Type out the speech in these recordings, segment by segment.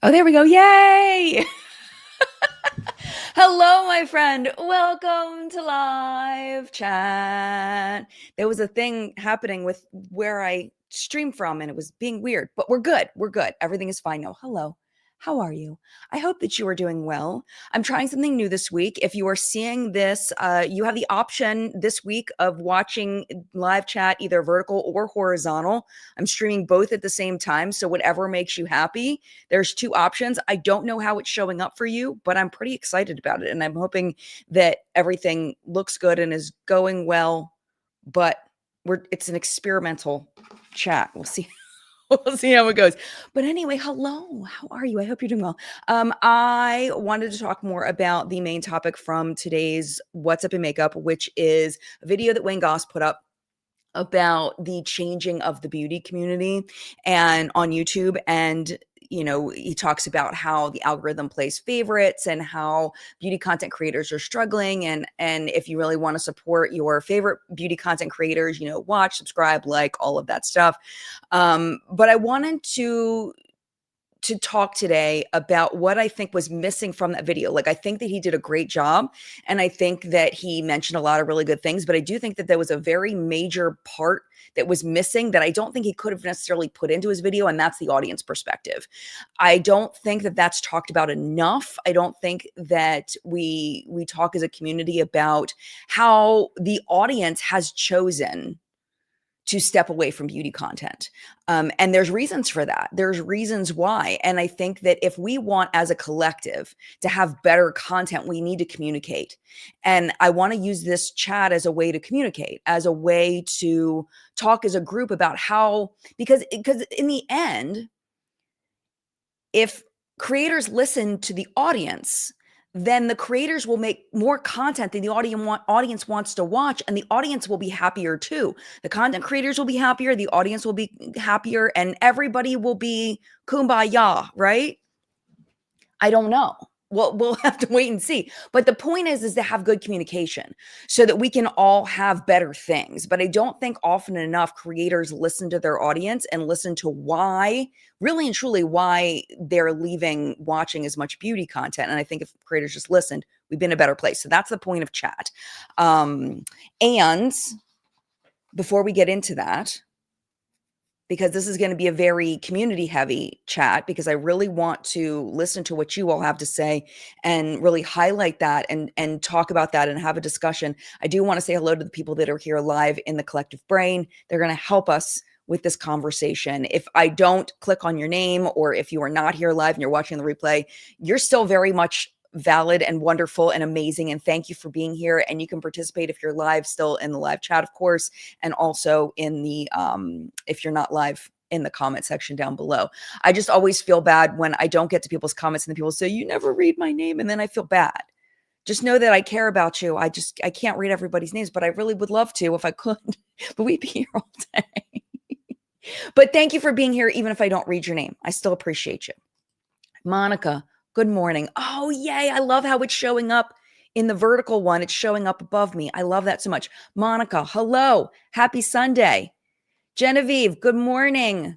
Oh, there we go. Yay! Hello, my friend. Welcome to live chat. There was a thing happening with where I stream from, and it was being weird, but we're good. We're good. Everything is fine now. Hello. How are you? I hope that you are doing well. I'm trying something new this week. If you are seeing this, you have the option this week of watching live chat, either vertical or horizontal. I'm streaming both at the same time. So, whatever makes you happy. There's two options. I don't know how it's showing up for you, but I'm pretty excited about it. And I'm hoping that everything looks good and is going well. But it's an experimental chat. We'll see. We'll see how it goes. But anyway, hello. How are you? I hope you're doing well. I wanted to talk more about the main topic from today's What's Up in Makeup, which is a video that Wayne Goss put up about the changing of the beauty community and on YouTube. And he talks about how the algorithm plays favorites and how beauty content creators are struggling. And if you really want to support your favorite beauty content creators, watch, subscribe, like, all of that stuff. But I wanted to talk today about what I think was missing from that video. Like, I think that he did a great job, and I think that he mentioned a lot of really good things, but I do think that there was a very major part that was missing that I don't think he could have necessarily put into his video, and that's the audience perspective. I don't think that that's talked about enough. I don't think that we talk as a community about how the audience has chosen to step away from beauty content. And there's reasons for that. There's reasons why. And I think that if we want as a collective to have better content, we need to communicate. And I want to use this chat as a way to communicate, as a way to talk as a group about how, because in the end, if creators listen to the audience, then the creators will make more content than the audience wants to watch, and the audience will be happier too. The content creators will be happier, the audience will be happier, and everybody will be kumbaya, right? I don't know. We'll have to wait and see. But the point is to have good communication so that we can all have better things. But I don't think often enough creators listen to their audience and listen to why, really and truly, why they're leaving watching as much beauty content. And I think if creators just listened, we'd be in a better place. So that's the point of chat. And before we get into that, because this is going to be a very community heavy chat, because I really want to listen to what you all have to say and really highlight that and talk about that and have a discussion. I do want to say hello to the people that are here live in the collective brain. They're going to help us with this conversation. If I don't click on your name, or if you are not here live and you're watching the replay, you're still very much valid and wonderful and amazing. And thank you for being here. And you can participate if you're live still in the live chat, of course, and also in the, if you're not live, in the comment section down below. I just always feel bad when I don't get to people's comments and the people say, you never read my name. And then I feel bad. Just know that I care about you. I can't read everybody's names, but I really would love to if I could, but we'd be here all day. But thank you for being here. Even if I don't read your name, I still appreciate you. Monica, good morning. Oh, yay. I love how it's showing up in the vertical one. It's showing up above me. I love that so much. Monica, hello. Happy Sunday. Genevieve, good morning.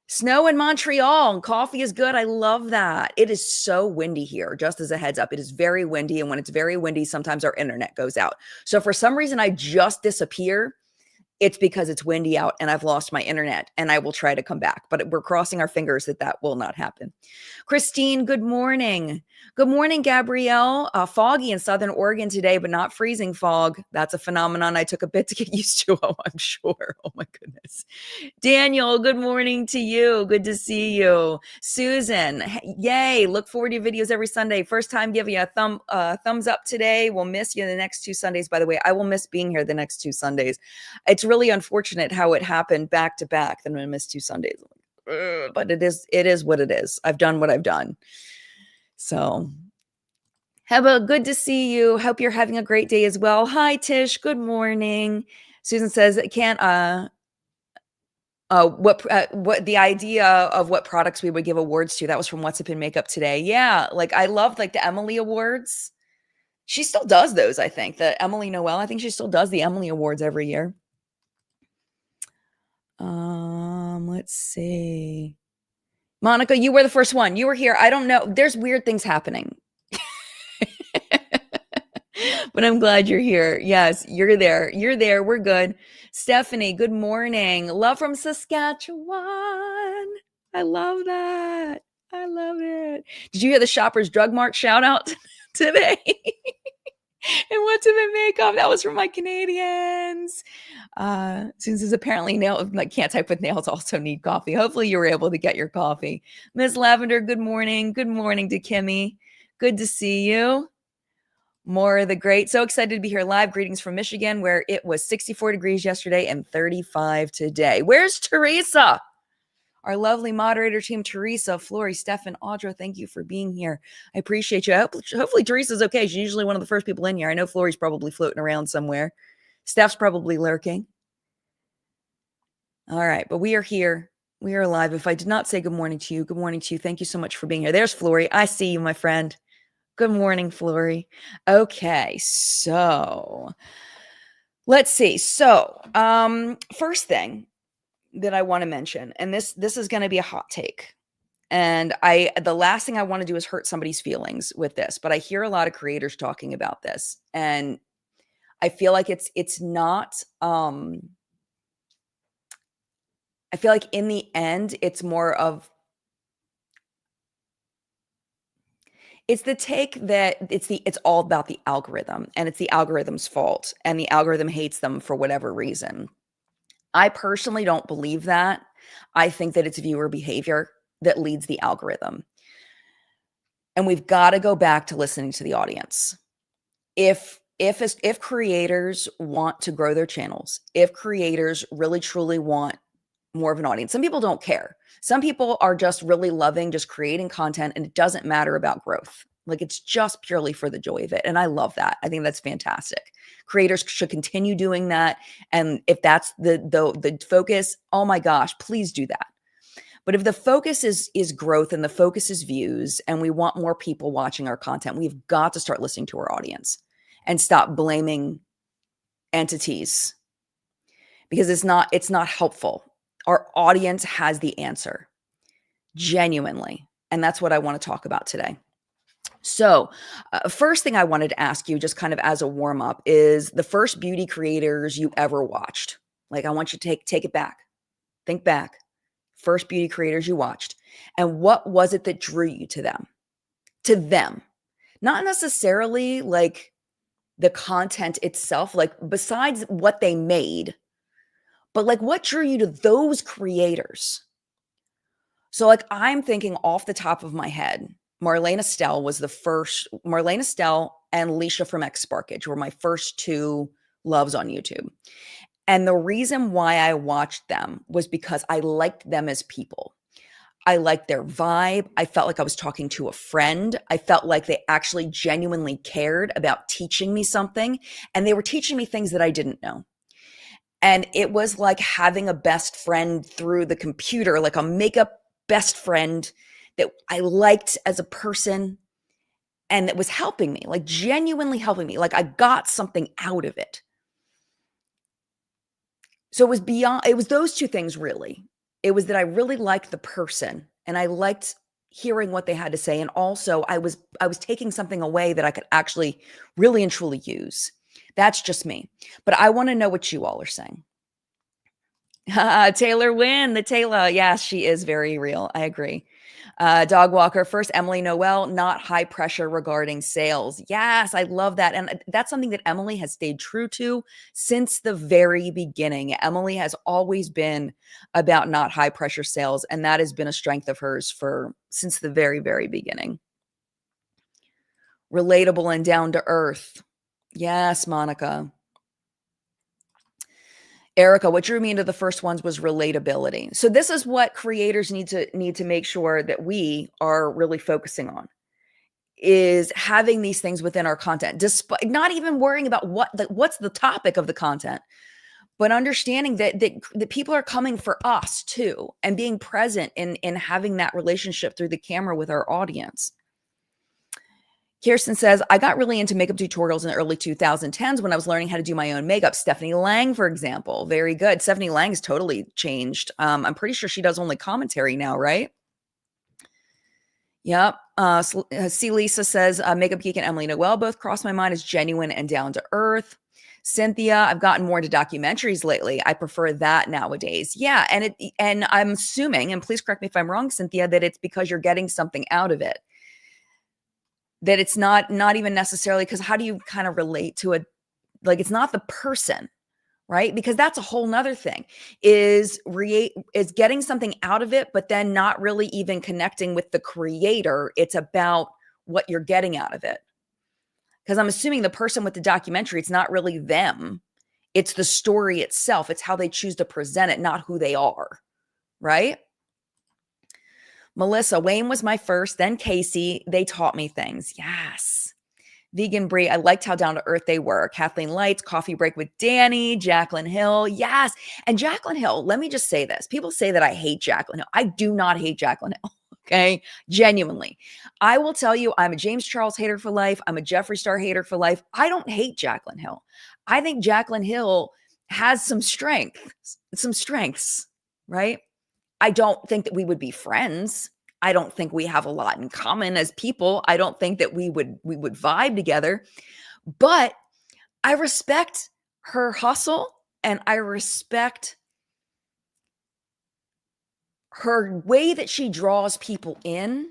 Snow in Montreal and coffee is good. I love that. It is so windy here, just as a heads up. It is very windy. And when it's very windy, sometimes our internet goes out. So for some reason, I just disappear. It's because it's windy out and I've lost my internet, and I will try to come back, but we're crossing our fingers that that will not happen. Christine, good morning. Good morning, Gabrielle. Foggy in Southern Oregon today, but not freezing fog. That's a phenomenon I took a bit to get used to. Oh, I'm sure. Oh my goodness. Daniel, good morning to you. Good to see you. Susan, yay. Look forward to your videos every Sunday. First time, give you a thumbs up today. We'll miss you the next 2 Sundays. By the way, I will miss being here the next 2 Sundays. It's really unfortunate how it happened back to back. Then I missed 2 Sundays. But it is what it is. I've done what I've done. So Heba, good to see you. Hope you're having a great day as well. Hi, Tish. Good morning. Susan says, what the idea of what products we would give awards to. That was from What's Up in Makeup today. Yeah, like I love like the Emily Awards. She still does those, I think. The Emily Noel, I think she still does the Emily Awards every year. Let's see. Monica, you were the first one. You were here. I don't know. There's weird things happening. But I'm glad you're here. Yes, you're there. You're there. We're good. Stephanie, good morning. Love from Saskatchewan. I love that. I love it. Did you hear the Shoppers Drug Mart shout out today? And what did they make of? That was from my Canadians. Susan's apparently can't type with nails, also need coffee. Hopefully you were able to get your coffee. Miss Lavender, good morning. Good morning to Kimmy. Good to see you. More of the great. So excited to be here live. Greetings from Michigan, where it was 64 degrees yesterday and 35 today. Where's Teresa? Our lovely moderator team, Teresa, Flory, Stefan, Audra, thank you for being here. I appreciate you. Hopefully Teresa's okay. She's usually one of the first people in here. I know Flory's probably floating around somewhere. Steph's probably lurking. All right, but we are here. We are live. If I did not say good morning to you, good morning to you. Thank you so much for being here. There's Flory. I see you, my friend. Good morning, Flory. Okay, so let's see. So first thing that I want to mention, and this is going to be a hot take. And the last thing I want to do is hurt somebody's feelings with this, but I hear a lot of creators talking about this, and I feel like it's not I feel like in the end it's more of it's the take that it's all about the algorithm, and it's the algorithm's fault, and the algorithm hates them for whatever reason. I personally don't believe that. I think that it's viewer behavior that leads the algorithm. And we've got to go back to listening to the audience. If creators want to grow their channels, if creators really truly want more of an audience, some people don't care. Some people are just really loving just creating content, and it doesn't matter about growth. Like, it's just purely for the joy of it. And I love that. I think that's fantastic. Creators should continue doing that. And if that's the focus, oh my gosh, please do that. But if the focus is growth and the focus is views, and we want more people watching our content, we've got to start listening to our audience and stop blaming entities, because it's not helpful. Our audience has the answer, genuinely. And that's what I want to talk about today. So first thing I wanted to ask you, just kind of as a warm up, is the first beauty creators you ever watched. Like, I want you to take it back. Think back. First beauty creators you watched. And what was it that drew you to them? To them. Not necessarily like the content itself, like besides what they made, but like what drew you to those creators? So like, I'm thinking off the top of my head, Marlene Estelle was the first. Marlene Estelle and Leisha from X Sparkage were my first two loves on YouTube. And the reason why I watched them was because I liked them as people. I liked their vibe. I felt like I was talking to a friend. I felt like they actually genuinely cared about teaching me something. And they were teaching me things that I didn't know. And it was like having a best friend through the computer, like a makeup best friend that I liked as a person, and that was helping me, like genuinely helping me. Like, I got something out of it. So it was those two things, really. It was that I really liked the person, and I liked hearing what they had to say. And also I was taking something away that I could actually really and truly use. That's just me. But I want to know what you all are saying. Taylor Wynn, the Taylor. Yes, she is very real. I agree. Dog Walker, first Emily Noel, not high pressure regarding sales. Yes, I love that. And that's something that Emily has stayed true to since the very beginning. Emily has always been about not high pressure sales, and that has been a strength of hers since the very, very beginning. Relatable and down to earth. Yes, Monica. Erica, what drew me into the first ones was relatability. So this is what creators need to make sure that we are really focusing on, is having these things within our content, despite not even worrying about what's the topic of the content, but understanding that people are coming for us too, and being present in having that relationship through the camera with our audience. Kirsten says, I got really into makeup tutorials in the early 2010s when I was learning how to do my own makeup. Stephanie Lang, for example. Very good. Stephanie Lang's totally changed. I'm pretty sure she does only commentary now, right? Yep. C. Lisa says, Makeup Geek and Emily Noel both cross my mind as genuine and down to earth. Cynthia, I've gotten more into documentaries lately. I prefer that nowadays. Yeah, and I'm assuming, and please correct me if I'm wrong, Cynthia, that it's because you're getting something out of it. That it's not even necessarily, because how do you kind of relate to it? Like, it's not the person, right? Because that's a whole nother thing, is getting something out of it, but then not really even connecting with the creator. It's about what you're getting out of it. Because I'm assuming the person with the documentary, it's not really them. It's the story itself. It's how they choose to present it, not who they are, right? Melissa, Wayne was my first, then Casey. They taught me things. Yes. Vegan Brie, I liked how down to earth they were. Kathleen Lights, Coffee Break with Danny, Jaclyn Hill. Yes. And Jaclyn Hill, let me just say this. People say that I hate Jaclyn Hill. I do not hate Jaclyn Hill. Okay. Genuinely. I will tell you, I'm a James Charles hater for life. I'm a Jeffree Star hater for life. I don't hate Jaclyn Hill. I think Jaclyn Hill has some strengths, right? I don't think that we would be friends. I don't think we have a lot in common as people. I don't think that we would vibe together. But I respect her hustle, and I respect her way that she draws people in.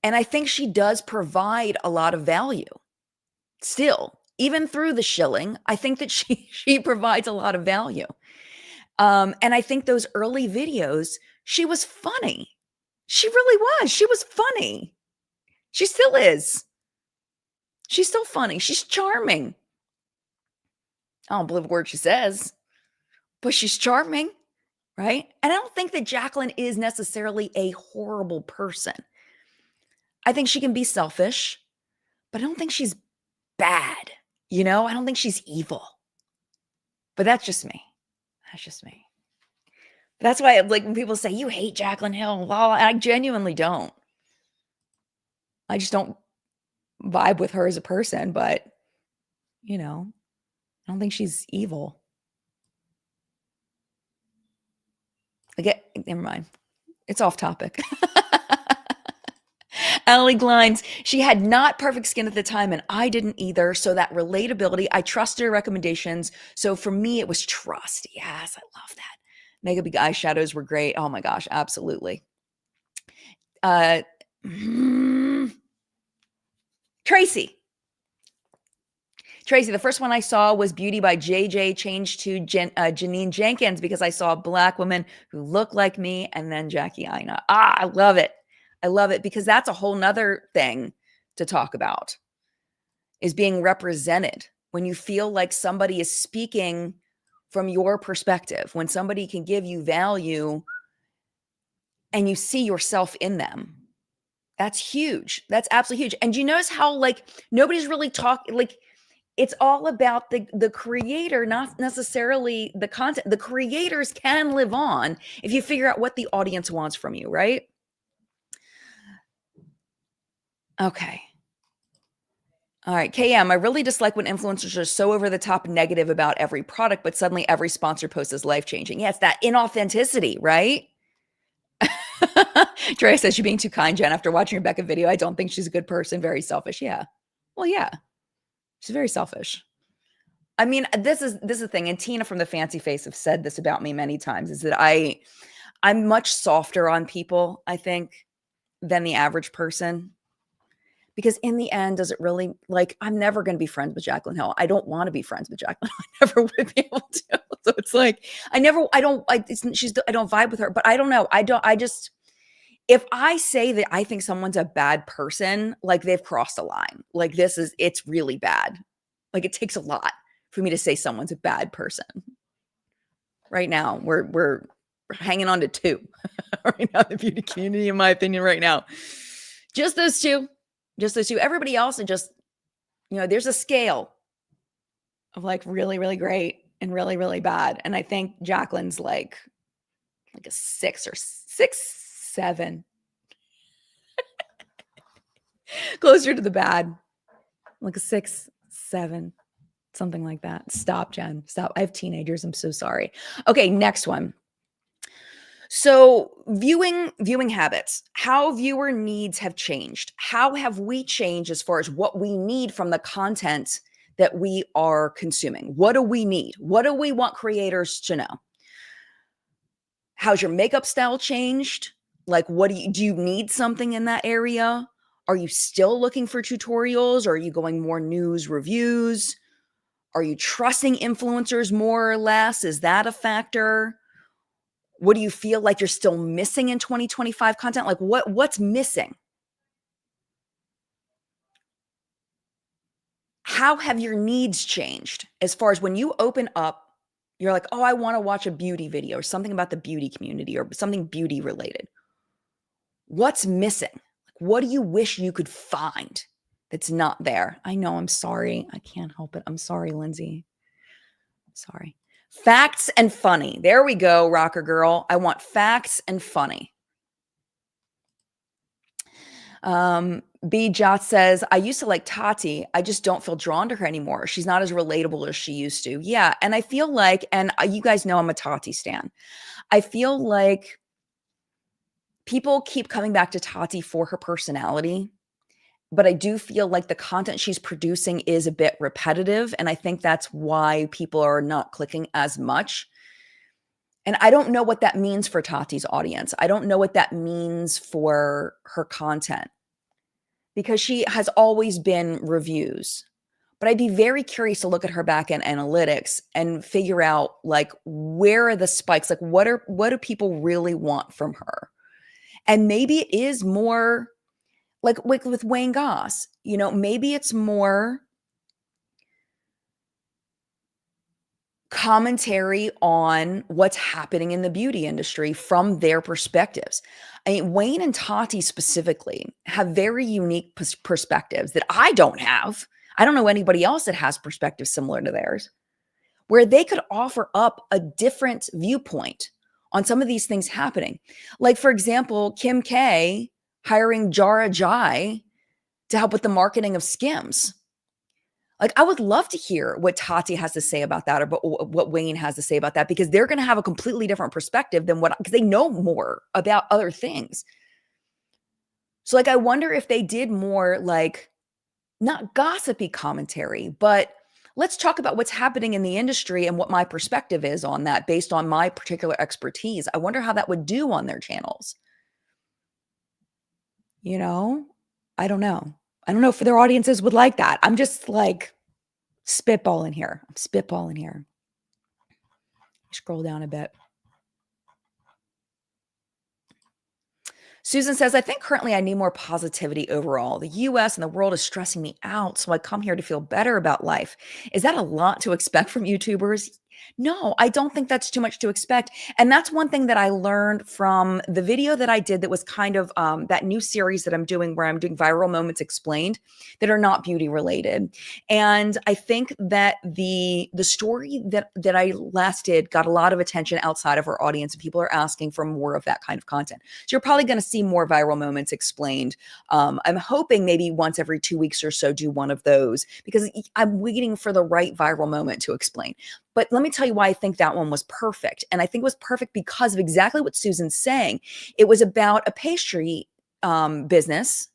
And I think she does provide a lot of value still, even through the shilling. I think that she provides a lot of value. And I think those early videos, she was funny. She really was. She was funny. She still is. She's still funny. She's charming. I don't believe a word she says, but she's charming, right? And I don't think that Jaclyn is necessarily a horrible person. I think she can be selfish, but I don't think she's bad. I don't think she's evil. But that's just me. That's just me. That's why, like, when people say, you hate Jaclyn Hill, well, I genuinely don't. I just don't vibe with her as a person, but, I don't think she's evil. Never mind. It's off topic. Allie Glines, she had not perfect skin at the time, and I didn't either. So that relatability, I trusted her recommendations. So for me, it was trust. Yes, I love that. Mega Big eyeshadows were great. Oh my gosh, absolutely. Tracy, the first one I saw was Beauty by JJ, changed to Janine Jenkins because I saw a Black woman who looked like me, and then Jackie Aina. I love it. I love it because that's a whole nother thing to talk about, is being represented. When you feel like somebody is speaking from your perspective, when somebody can give you value and you see yourself in them. That's huge. That's absolutely huge. And you notice how, like, nobody's really talking, like, it's all about the creator, not necessarily the content. The creators can live on if you figure out what the audience wants from you, right? Okay. All right, KM, I really dislike when influencers are so over the top negative about every product, but suddenly every sponsor post is life-changing. Yeah, it's that inauthenticity, right? Drea says, you're being too kind, Jen. After watching Rebecca video, I don't think she's a good person. Very selfish. Yeah. Well, yeah. She's very selfish. I mean, this is the thing. And Tina from the Fancy Face have said this about me many times, is that I'm much softer on people, I think, than the average person. Because in the end, does it really, like, I'm never going to be friends with Jaclyn Hill. I don't want to be friends with Jaclyn. I never would be able to. So it's like, I don't vibe with her, but I don't know. If I say that I think someone's a bad person, like, they've crossed a line. Like, it's really bad. Like, it takes a lot for me to say someone's a bad person. Right now, we're hanging on to 2 right now, the beauty community, in my opinion, right now. Just those two. Everybody else are just, there's a scale of, like, really, really great and really, really bad. And I think Jaclyn's like a 6 or 7. Closer to the bad. Like a 6, 7, something like that. Stop, Jen. Stop. I have teenagers. I'm so sorry. Okay, next one. So, viewing habits, how viewer needs have changed. How have we changed as far as what we need from the content that we are consuming? What do we need? What do we want creators to know? How's your makeup style changed? Like, what do you need something in that area? Are you still looking for tutorials? Or are you going more news reviews? Are you trusting influencers more or less? Is that a factor? What do you feel like you're still missing in 2025 content? Like what's missing? How have your needs changed as far as when you open up, you're like, "Oh, I want to watch a beauty video or something about the beauty community or something beauty related." What's missing? Like, what do you wish you could find that's not there? I know, I'm sorry. I can't help it. I'm sorry, Lindsay. Sorry. Facts and funny. There we go, rocker girl. I want facts and funny. B. Jot says, I used to like Tati. I just don't feel drawn to her anymore. She's not as relatable as she used to. Yeah. And I feel like, and you guys know I'm a Tati stan. I feel like people keep coming back to Tati for her personality, but I do feel like the content she's producing is a bit repetitive. And I think that's why people are not clicking as much. And I don't know what that means for Tati's audience. I don't know what that means for her content because she has always been reviews. But I'd be very curious to look at her back end analytics and figure out like where are the spikes? Like what do people really want from her? And maybe it is more like with Wayne Goss, you know, maybe it's more commentary on what's happening in the beauty industry from their perspectives. I mean, Wayne and Tati specifically have very unique perspectives that I don't have. I don't know anybody else that has perspectives similar to theirs, where they could offer up a different viewpoint on some of these things happening. Like, for example, Kim K hiring Jara Jai to help with the marketing of Skims. Like, I would love to hear what Tati has to say about that or what Wayne has to say about that, because they're going to have a completely different perspective than because they know more about other things. So like, I wonder if they did more like not gossipy commentary, but let's talk about what's happening in the industry and what my perspective is on that based on my particular expertise. I wonder how that would do on their channels. You know, I don't know. I don't know if their audiences would like that. I'm just like spitballing here. I'm spitballing here. Scroll down a bit. Susan says, I think currently I need more positivity overall. The US and the world is stressing me out, so I come here to feel better about life. Is that a lot to expect from YouTubers? No, I don't think that's too much to expect. And that's one thing that I learned from the video that I did that was kind of that new series that I'm doing where I'm doing viral moments explained that are not beauty related. And I think that the story that I last did got a lot of attention outside of our audience, and people are asking for more of that kind of content. So you're probably going to see more viral moments explained. I'm hoping maybe once every 2 weeks or so do one of those, because I'm waiting for the right viral moment to explain. But let me tell you why I think that one was perfect. And I think it was perfect because of exactly what Susan's saying. It was about a pastry business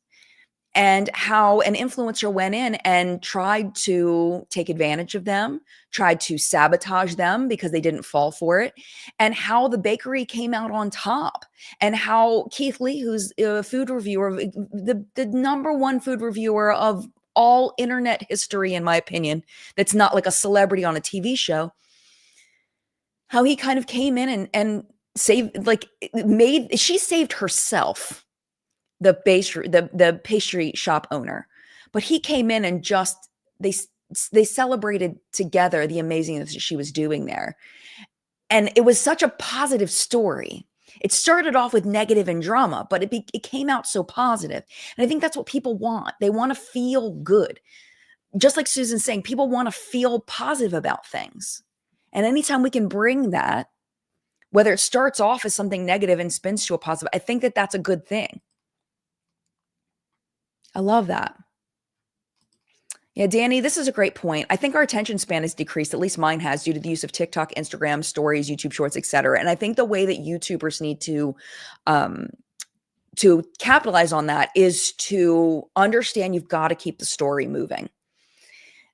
and how an influencer went in and tried to take advantage of them, tried to sabotage them because they didn't fall for it, and how the bakery came out on top, and how Keith Lee, who's a food reviewer, the number one food reviewer of all internet history, in my opinion, that's not like a celebrity on a TV show, how he kind of came in and saved, like she saved herself, the pastry shop owner, but he came in and just, they celebrated together the amazingness that she was doing there. And it was such a positive story. It started off with negative and drama, but it came out so positive. And I think that's what people want. They want to feel good. Just like Susan's saying, people want to feel positive about things. And anytime we can bring that, whether it starts off as something negative and spins to a positive, I think that that's a good thing. I love that. Yeah, Danny, this is a great point. I think our attention span has decreased, at least mine has, due to the use of TikTok, Instagram, stories, YouTube shorts, etc. And I think the way that YouTubers need um, to capitalize on that is to understand you've got to keep the story moving.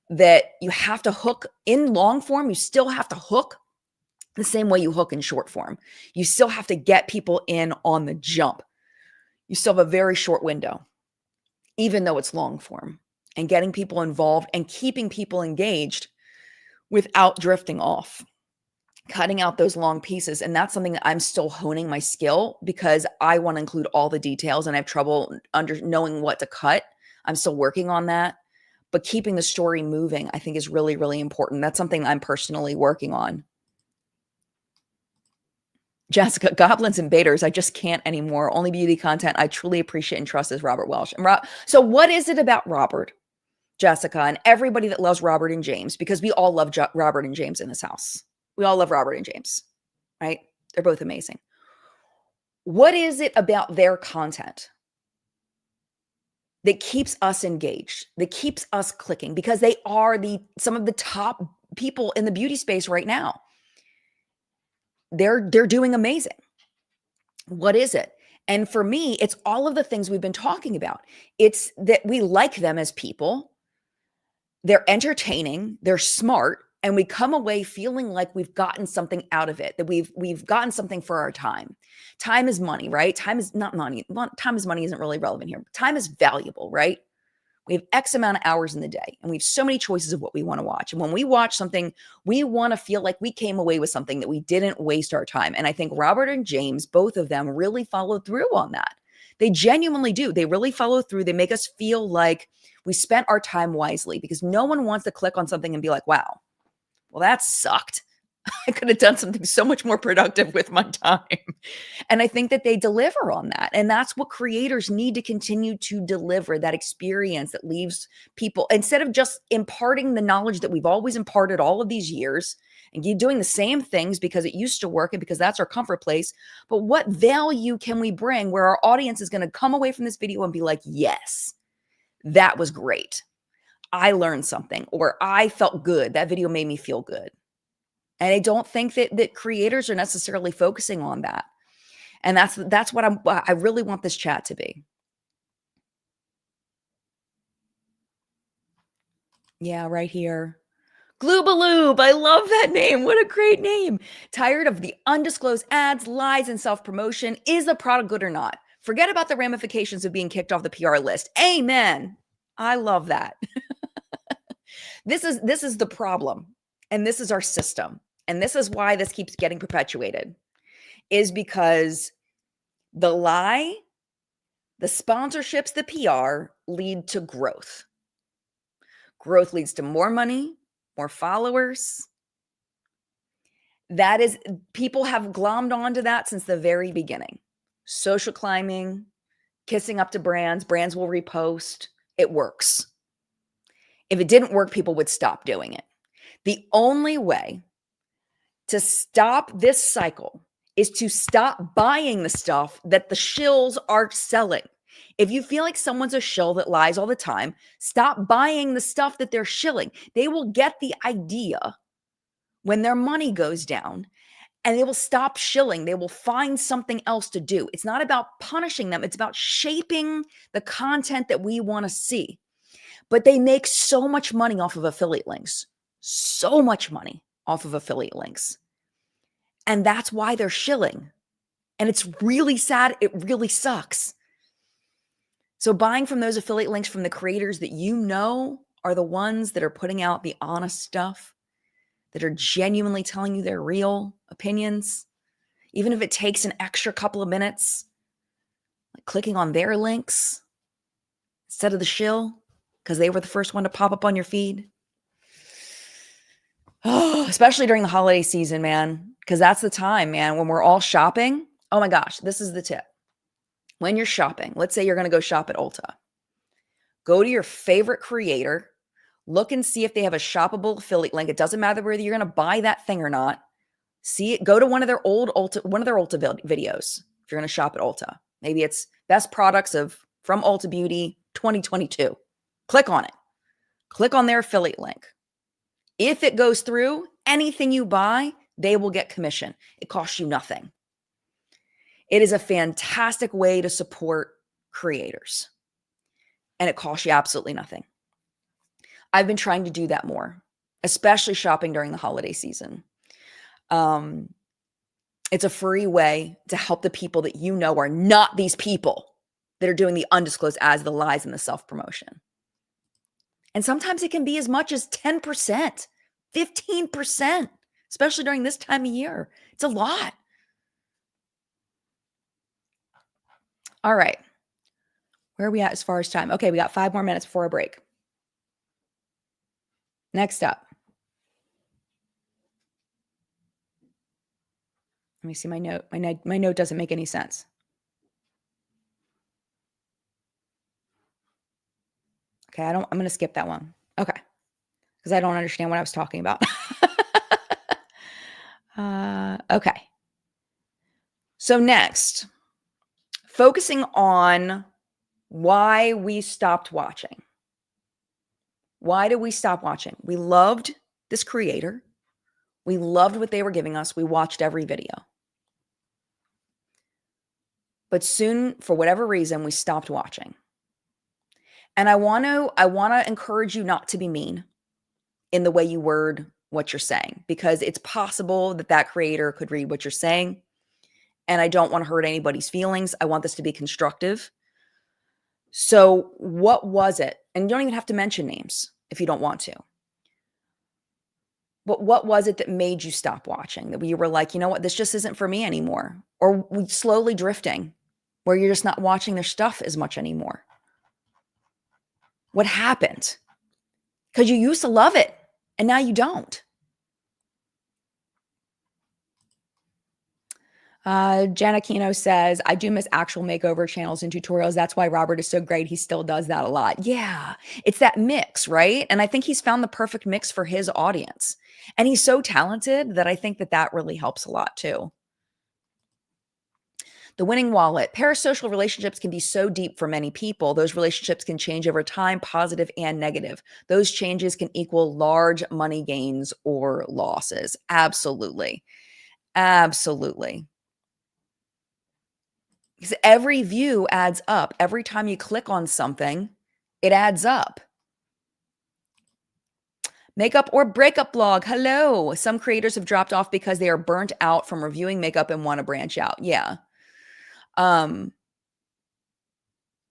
That you have to hook in long form, you still have to hook the same way you hook in short form. You still have to get people in on the jump. You still have a very short window, even though it's long form, and getting people involved and keeping people engaged without drifting off, cutting out those long pieces. And that's something that I'm still honing my skill because I want to include all the details and I have trouble knowing what to cut. I'm still working on that. But keeping the story moving, I think, is really, really important. That's something I'm personally working on. Jessica, goblins and baiters, I just can't anymore. Only beauty content I truly appreciate and trust is Robert Welsh. And so what is it about Robert, Jessica, and everybody that loves Robert and James? Because we all love Robert and James in this house. We all love Robert and James, right? They're both amazing. What is it about their content that keeps us engaged, that keeps us clicking? Because they are some of the top people in the beauty space right now. They're doing amazing. What is it? And for me, it's all of the things we've been talking about. It's that we like them as people. They're entertaining, they're smart, and we come away feeling like we've gotten something out of it, that we've gotten something for our time. Time is money, right? Time is not money. Time is money isn't really relevant here. Time is valuable, right? We have X amount of hours in the day, and we have so many choices of what we want to watch. And when we watch something, we want to feel like we came away with something, that we didn't waste our time. And I think Robert and James, both of them, really follow through on that. They genuinely do. They really follow through. They make us feel like we spent our time wisely, because no one wants to click on something and be like, wow, well, that sucked. I could have done something so much more productive with my time. And I think that they deliver on that. And that's what creators need to continue to deliver, that experience that leaves people, instead of just imparting the knowledge that we've always imparted all of these years and keep doing the same things because it used to work and because that's our comfort place. But what value can we bring where our audience is going to come away from this video and be like, yes, that was great. I learned something, or I felt good. That video made me feel good. And I don't think that creators are necessarily focusing on that. And that's what I really want this chat to be. Yeah, right here. Gloobaloob. I love that name. What a great name. Tired of the undisclosed ads, lies, and self-promotion. Is the product good or not? Forget about the ramifications of being kicked off the PR list. Amen. I love that. This is the problem. And this is our system. And this is why this keeps getting perpetuated, is because the lie, the sponsorships, the PR lead to growth. Growth leads to more money, more followers. That is, people have glommed onto that since the very beginning. Social climbing, kissing up to brands, brands will repost. It works. If it didn't work, people would stop doing it. The only way to stop this cycle is to stop buying the stuff that the shills are selling. If you feel like someone's a shill that lies all the time, stop buying the stuff that they're shilling. They will get the idea when their money goes down, and they will stop shilling. They will find something else to do. It's not about punishing them. It's about shaping the content that we want to see. But they make so much money off of affiliate links. So much money off of affiliate links. And that's why they're shilling. And it's really sad. It really sucks. So buying from those affiliate links from the creators that you know are the ones that are putting out the honest stuff, that are genuinely telling you their real opinions, even if it takes an extra couple of minutes, like clicking on their links instead of the shill, because they were the first one to pop up on your feed. Oh, especially during the holiday season, man, because that's the time, man, when we're all shopping. Oh my gosh, this is the tip. When you're shopping, let's say you're going to go shop at Ulta. Go to your favorite creator, look and see if they have a shoppable affiliate link. It doesn't matter whether you're going to buy that thing or not. See it. Go to one of their old Ulta videos if you're going to shop at Ulta. Maybe it's best products from Ulta Beauty 2022. Click on it. Click on their affiliate link. If it goes through, anything you buy, they will get commission. It costs you nothing. It is a fantastic way to support creators, and it costs you absolutely nothing. I've been trying to do that more, especially shopping during the holiday season. It's a free way to help the people that you know are not these people that are doing the undisclosed ads, the lies, and the self-promotion. And sometimes it can be as much as 10%, 15%, especially during this time of year. It's a lot. All right. Where are we at as far as time? Okay, we got 5 more minutes before a break. Next up. Let me see my note. My note doesn't make any sense. Okay, I'm going to skip that one. Okay. Because I don't understand what I was talking about. Okay. So next, focusing on why we stopped watching. Why did we stop watching? We loved this creator. We loved what they were giving us. We watched every video. But soon, for whatever reason, we stopped watching. And I want to encourage you not to be mean in the way you word what you're saying, because it's possible that that creator could read what you're saying. And I don't want to hurt anybody's feelings. I want this to be constructive. So what was it? And you don't even have to mention names if you don't want to. But what was it that made you stop watching? That you were like, you know what, this just isn't for me anymore? Or slowly drifting where you're just not watching their stuff as much anymore? What happened? Because you used to love it and now you don't. Gianacchino says, I do miss actual makeover channels and tutorials. That's why Robert is so great. He still does that a lot. Yeah, it's that mix, right? And I think he's found the perfect mix for his audience. And he's so talented that I think that that really helps a lot too. The winning wallet. Parasocial relationships can be so deep for many people. Those relationships can change over time, positive and negative. Those changes can equal large money gains or losses. Absolutely. Absolutely. Because every view adds up. Every time you click on something, it adds up. Makeup or breakup blog. Hello. Some creators have dropped off because they are burnt out from reviewing makeup and want to branch out. Yeah.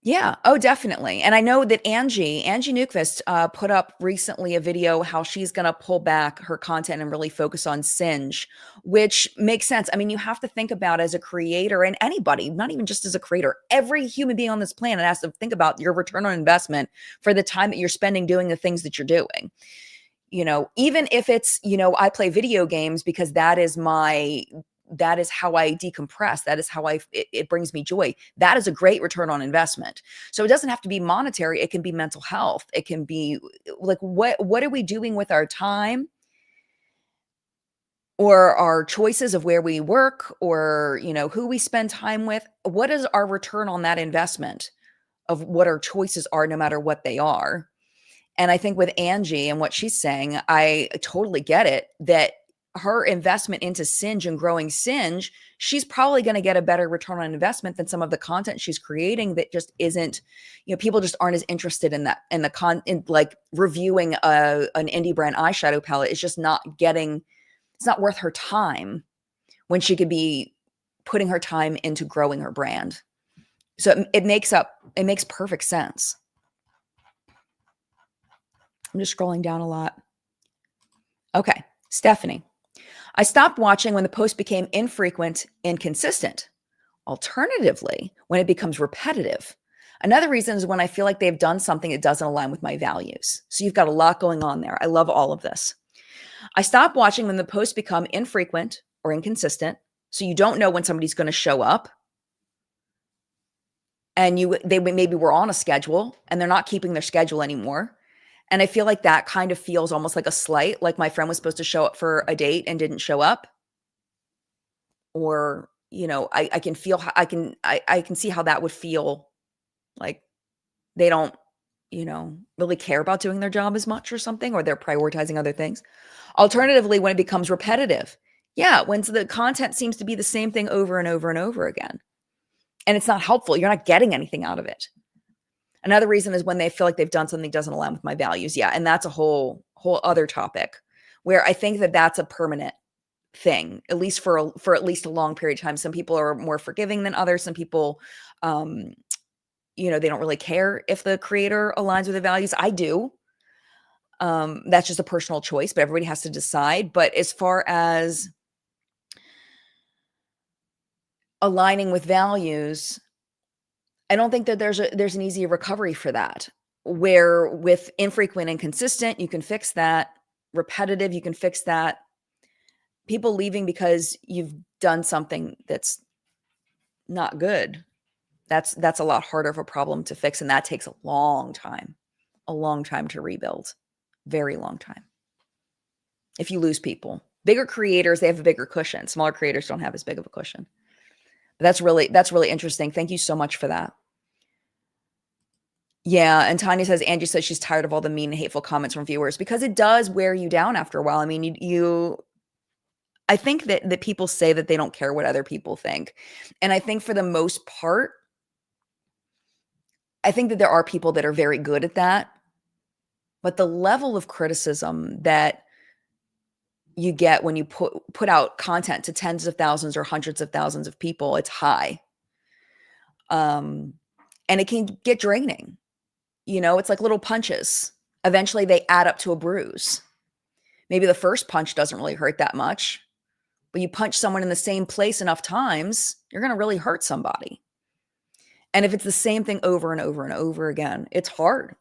Yeah. Oh, definitely. And I know that Angie Newquist put up recently a video how she's going to pull back her content and really focus on Singe, which makes sense. I mean, you have to think about as a creator, and anybody, not even just as a creator, every human being on this planet has to think about your return on investment for the time that you're spending doing the things that you're doing. You know, even if it's, you know, I play video games because that is how I decompress. That is how it brings me joy. That is a great return on investment. So it doesn't have to be monetary. It can be mental health. It can be like, what are we doing with our time or our choices of where we work or, you know, who we spend time with? What is our return on that investment of what our choices are, no matter what they are? And I think with Angie and what she's saying, I totally get it, that her investment into Singe and growing Singe, she's probably going to get a better return on investment than some of the content she's creating that just isn't, you know, people just aren't as interested in that, in like reviewing an indie brand eyeshadow palette. It's just not getting, it's not worth her time when she could be putting her time into growing her brand. So it makes perfect sense. I'm just scrolling down a lot. Okay. Stephanie. I stopped watching when the post became infrequent and consistent. Alternatively, when it becomes repetitive. Another reason is when I feel like they've done something that doesn't align with my values. So you've got a lot going on there. I love all of this. I stopped watching when the posts become infrequent or inconsistent. So you don't know when somebody's going to show up. And they maybe were on a schedule and they're not keeping their schedule anymore. And I feel like that kind of feels almost like a slight, like my friend was supposed to show up for a date and didn't show up. Or, you know, I can see how that would feel like they don't really care about doing their job as much or something, or they're prioritizing other things. Alternatively, when it becomes repetitive, yeah, when the content seems to be the same thing over and over and over again, and it's not helpful, you're not getting anything out of it. Another reason is when they feel like they've done something that doesn't align with my values. Yeah, and that's a whole other topic where I think that that's a permanent thing, at least for at least a long period of time. Some people are more forgiving than others. Some people, they don't really care if the creator aligns with the values. I do. That's just a personal choice, but everybody has to decide. But as far as aligning with values, I don't think that there's an easy recovery for that. Where with infrequent and consistent, you can fix that. Repetitive, you can fix that. People leaving because you've done something that's not good, that's a lot harder of a problem to fix, and that takes a long time to rebuild. Very long time. If you lose people, bigger creators, they have a bigger cushion. Smaller creators don't have as big of a cushion. But that's really interesting. Thank you so much for that. Yeah, and Tanya says, Angie says she's tired of all the mean and hateful comments from viewers, because it does wear you down after a while. I mean, I think that people say that they don't care what other people think. And I think for the most part, I think that there are people that are very good at that. But the level of criticism that you get when you put out content to tens of thousands or hundreds of thousands of people, it's high. And it can get draining. It's like little punches. Eventually they add up to a bruise. Maybe the first punch doesn't really hurt that much, but you punch someone in the same place enough times, you're going to really hurt somebody. And if it's the same thing over and over and over again, it's hard.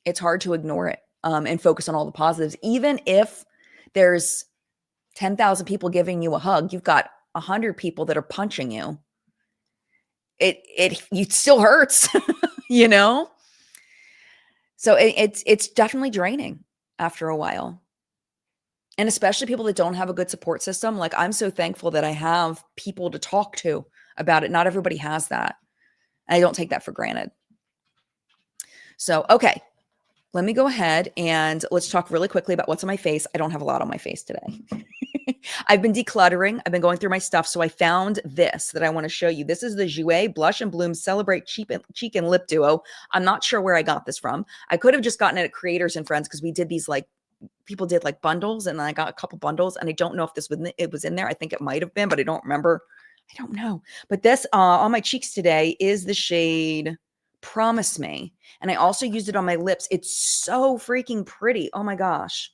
It's hard to ignore it and focus on all the positives. Even if there's 10,000 people giving you a hug, you've got 100 people that are punching you. It still hurts, So it's definitely draining after a while. And especially people that don't have a good support system. Like, I'm so thankful that I have people to talk to about it. Not everybody has that. And I don't take that for granted. So, okay. Let me go ahead and let's talk really quickly about what's on my face. I don't have a lot on my face today. I've been decluttering. I've been going through my stuff. So I found this that I want to show you. This is the Jouer Blush and Bloom Celebrate Cheek and Lip Duo. I'm not sure where I got this from. I could have just gotten it at Creators and Friends, because we did these, like, people did like bundles, and I got a couple bundles, and I don't know if it was in there. I think it might have been, but I don't remember. I don't know. But this on my cheeks today is the shade Promise Me. And I also used it on my lips. It's so freaking pretty. Oh my gosh.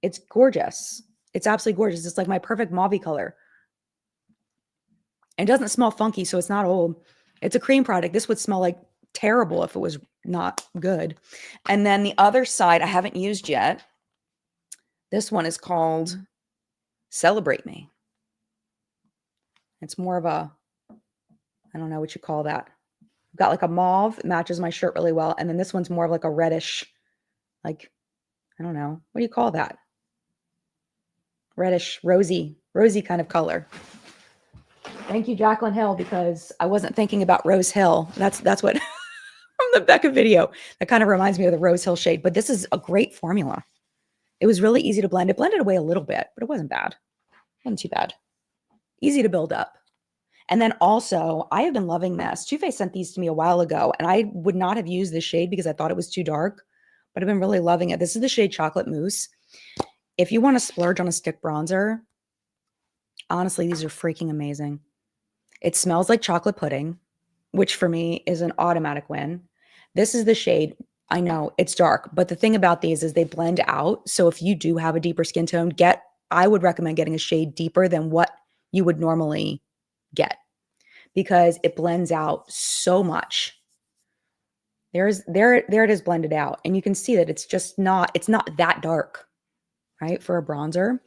It's gorgeous. It's absolutely gorgeous. It's like my perfect mauve color. And it doesn't smell funky, so it's not old. It's a cream product. This would smell like terrible if it was not good. And then the other side I haven't used yet. This one is called Celebrate Me. It's more of a, I don't know what you call that. Got like a mauve. It matches my shirt really well. And then this one's more of like a reddish, like, I don't know. What do you call that? Reddish, rosy kind of color. Thank you, Jaclyn Hill, because I wasn't thinking about Rose Hill. That's what from the Becca video. That kind of reminds me of the Rose Hill shade. But this is a great formula. It was really easy to blend. It blended away a little bit, but it wasn't bad. It wasn't too bad. Easy to build up. And then also, I have been loving this. Too Faced sent these to me a while ago, and I would not have used this shade because I thought it was too dark, but I've been really loving it. This is the shade Chocolate Mousse. If you want to splurge on a stick bronzer, honestly, these are freaking amazing. It smells like chocolate pudding, which for me is an automatic win. This is the shade. I know it's dark, but the thing about these is they blend out. So if you do have a deeper skin tone, I would recommend getting a shade deeper than what you would normally get, because it blends out so much. There it is blended out, and you can see that it's not that dark, right, for a bronzer.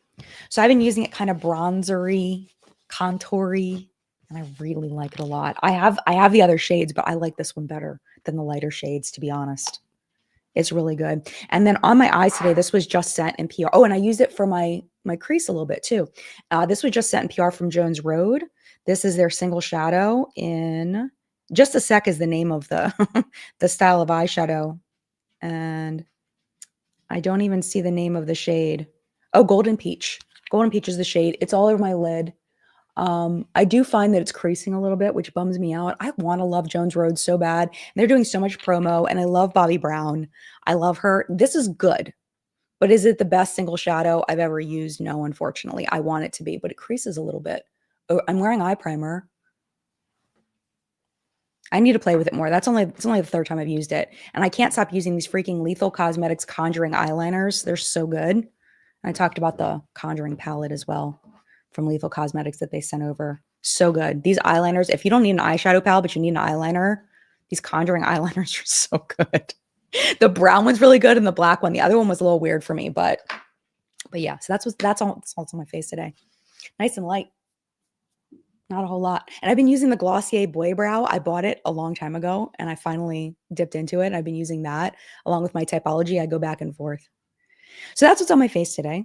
So I've been using it kind of bronzery, contoury, and I really like it a lot. I have the other shades, but I like this one better than the lighter shades, to be honest. It's really good. And then on my eyes today, this was just sent in PR. Oh, and I used it for my crease a little bit too. This was just sent in PR from Jones Road. This is their single shadow in Just a Sec is the name of the the style of eyeshadow. And I don't even see the name of the shade. Oh, Golden Peach. Golden Peach is the shade. It's all over my lid. I do find that it's creasing a little bit, which bums me out. I want to love Jones Road so bad. And they're doing so much promo, and I love Bobbi Brown. I love her. This is good. But is it the best single shadow I've ever used? No, unfortunately. I want it to be, but it creases a little bit. Oh, I'm wearing eye primer. I need to play with it more. It's only the third time I've used it. And I can't stop using these freaking Lethal Cosmetics Conjuring eyeliners. They're so good. I talked about the Conjuring palette as well from Lethal Cosmetics that they sent over. So good. These eyeliners, if you don't need an eyeshadow palette, but you need an eyeliner, these Conjuring eyeliners are so good. The brown one's really good and the black one. The other one was a little weird for me, but yeah. So that's all on my face today. Nice and light. Not a whole lot. And I've been using the Glossier Boy Brow. I bought it a long time ago and I finally dipped into it. I've been using that along with my Typology. I go back and forth. So that's what's on my face today.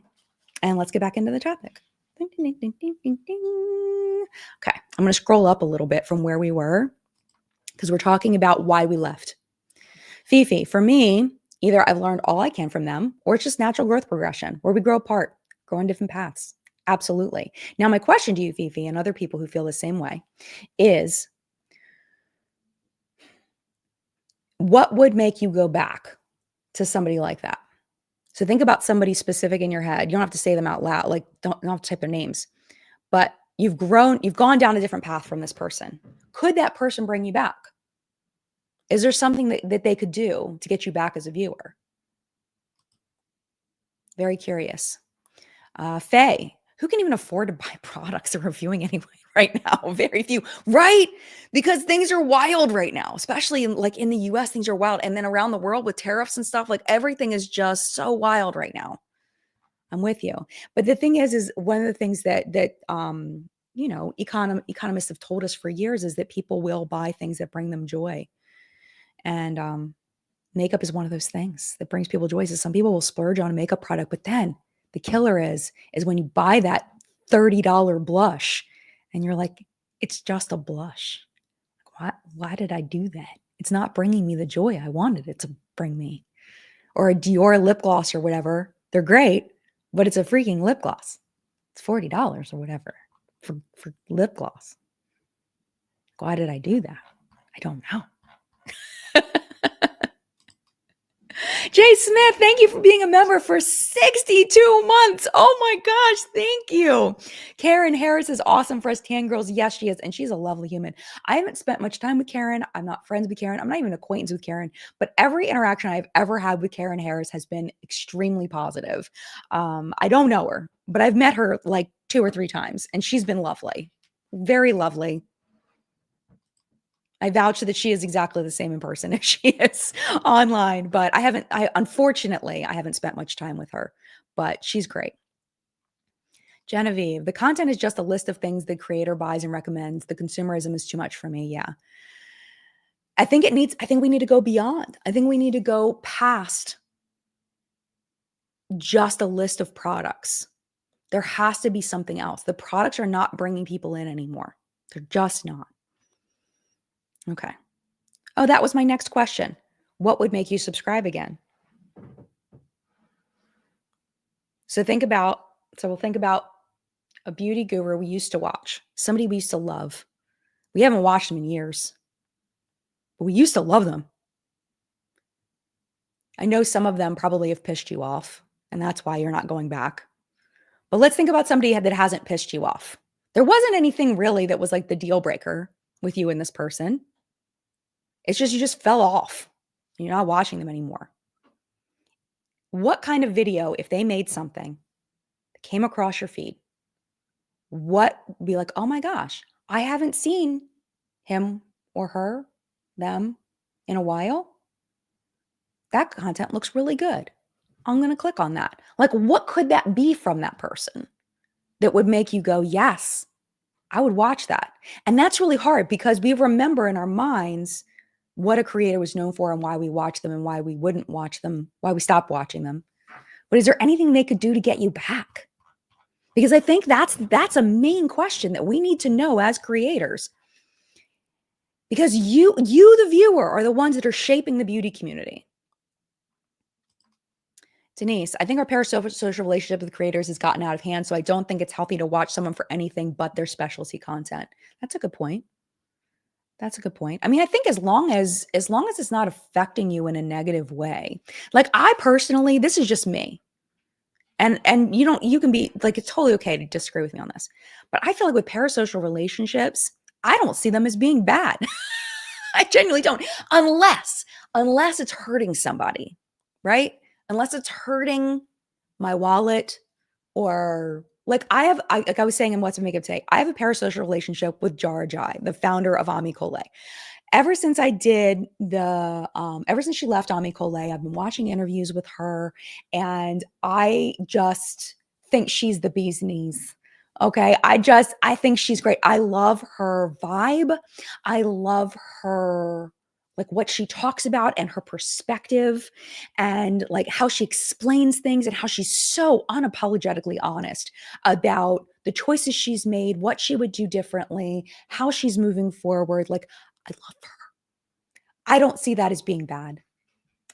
And let's get back into the topic. Ding, ding, ding, ding, ding, ding. Okay. I'm going to scroll up a little bit from where we were because we're talking about why we left. Fifi, for me, either I've learned all I can from them or it's just natural growth progression where we grow apart, grow on different paths. Absolutely. Now, my question to you, Fifi, and other people who feel the same way is, what would make you go back to somebody like that? So think about somebody specific in your head. You don't have to say them out loud. Like, don't have to type their names. But you've gone down a different path from this person. Could that person bring you back? Is there something that they could do to get you back as a viewer? Very curious. Faye, who can even afford to buy products they're reviewing anyway right now? Very few, right? Because things are wild right now, especially in the US, things are wild. And then around the world with tariffs and stuff, like everything is just so wild right now. I'm with you. But the thing is one of the things that economists have told us for years is that people will buy things that bring them joy. And makeup is one of those things that brings people joy. So some people will splurge on a makeup product, but then the killer is when you buy that $30 blush and you're like, it's just a blush. Why did I do that? It's not bringing me the joy I wanted it to bring me. Or a Dior lip gloss or whatever. They're great, but it's a freaking lip gloss. It's $40 or whatever for lip gloss. Why did I do that? I don't know. Jay Smith, thank you for being a member for 62 months. Oh my gosh, thank you. Karen Harris is awesome for us tan girls. Yes, she is. And she's a lovely human. I haven't spent much time with Karen. I'm not friends with Karen. I'm not even acquaintance with Karen. But every interaction I've ever had with Karen Harris has been extremely positive. I don't know her, but I've met her like 2 or 3 times. And she's been lovely. Very lovely. I vouch that she is exactly the same in person as she is online, but unfortunately, I haven't spent much time with her, but she's great. Genevieve, the content is just a list of things the creator buys and recommends. The consumerism is too much for me. Yeah. I think we need to go beyond. I think we need to go past just a list of products. There has to be something else. The products are not bringing people in anymore. They're just not. Okay. Oh, that was my next question. What would make you subscribe again? So we'll think about a beauty guru we used to watch, somebody we used to love. We haven't watched them in years, but we used to love them. I know some of them probably have pissed you off, and that's why you're not going back. But let's think about somebody that hasn't pissed you off. There wasn't anything really that was like the deal breaker with you and this person. It's just you just fell off. You're not watching them anymore. What kind of video, if they made something that came across your feed, what would be like, oh my gosh, I haven't seen him or her, them in a while. That content looks really good. I'm going to click on that. Like, what could that be from that person that would make you go, yes, I would watch that? And that's really hard because we remember in our minds what a creator was known for and why we watch them and why we wouldn't watch them, why we stopped watching them. But is there anything they could do to get you back? Because I think that's a main question that we need to know as creators. because you, the viewer, are the ones that are shaping the beauty community. Denise, I think our parasocial relationship with creators has gotten out of hand, so I don't think it's healthy to watch someone for anything but their specialty content. That's a good point. That's a good point. I mean, I think as long as it's not affecting you in a negative way. Like I personally, this is just me. And you can be like, it's totally okay to disagree with me on this. But I feel like with parasocial relationships, I don't see them as being bad. I genuinely don't. Unless it's hurting somebody, right? Unless it's hurting my wallet, or like like I was saying in What's a Makeup Today, I have a parasocial relationship with Jara Jai, the founder of Ami Collet. Ever since ever since she left Ami Collet, I've been watching interviews with her, and I just think she's the bee's knees. Okay. I think she's great. I love her vibe. I love her, like what she talks about and her perspective, and like how she explains things, and how she's so unapologetically honest about the choices she's made, what she would do differently, how she's moving forward. Like, I love her. I don't see that as being bad.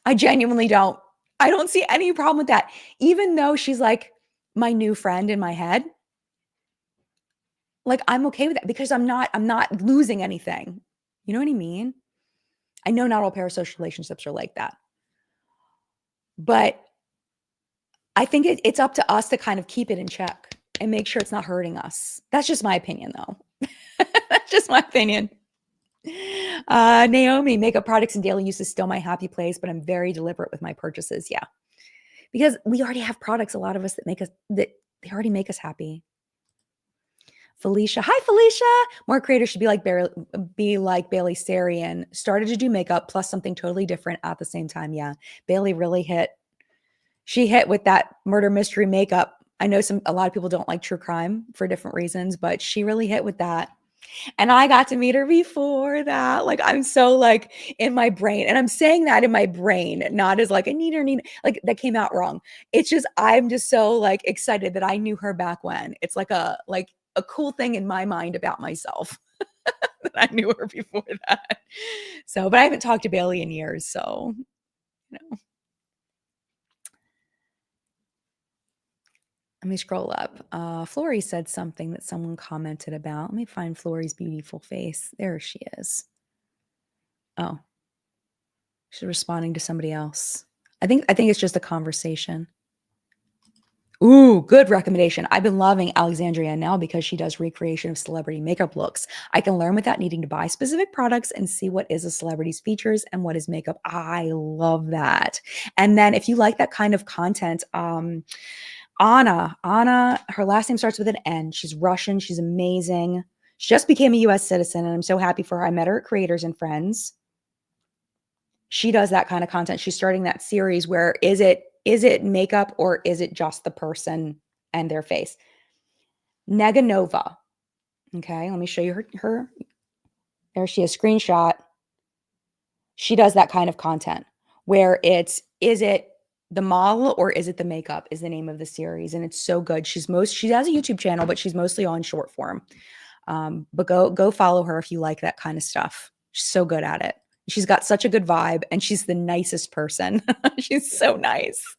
I genuinely don't. I don't see any problem with that. Even though she's like my new friend in my head, like I'm okay with that because I'm not losing anything. You know what I mean? I know not all parasocial relationships are like that. But I think it's up to us to kind of keep it in check and make sure it's not hurting us. That's just my opinion, though. That's just my opinion. Naomi, makeup products and daily use is still my happy place, but I'm very deliberate with my purchases. Yeah. Because we already have products, a lot of us, that they already make us happy. Felicia, hi Felicia. More creators should be like Bailey Sarian. Started to do makeup plus something totally different at the same time. Yeah. Bailey really hit. She hit with that murder mystery makeup. I know a lot of people don't like true crime for different reasons, but she really hit with that. And I got to meet her before that. Like, I'm so like in my brain, and I'm saying that in my brain, not as like a neater, like that came out wrong. It's just, I'm just so like excited that I knew her back when. It's like a cool thing in my mind about myself that I knew her before that. So, but I haven't talked to Bailey in years. So, you know. Let me scroll up. Flory said something that someone commented about. Let me find Flory's beautiful face. There she is. Oh, she's responding to somebody else. I think it's just a conversation. Ooh, good recommendation. I've been loving Alexandria now because she does recreation of celebrity makeup looks. I can learn without needing to buy specific products and see what is a celebrity's features and what is makeup. I love that. And then if you like that kind of content, Anna, her last name starts with an N. She's Russian. She's amazing. She just became a US citizen, and I'm so happy for her. I met her at Creators and Friends. She does that kind of content. She's starting that series where is it makeup or is it just the person and their face? Neganova. Okay, let me show you her. There she is, screenshot. She does that kind of content where is it the model or is it the makeup is the name of the series, and it's so good. She has a YouTube channel, but she's mostly on short form. But go follow her if you like that kind of stuff. She's so good at it. She's got such a good vibe, and she's the nicest person. She's so nice.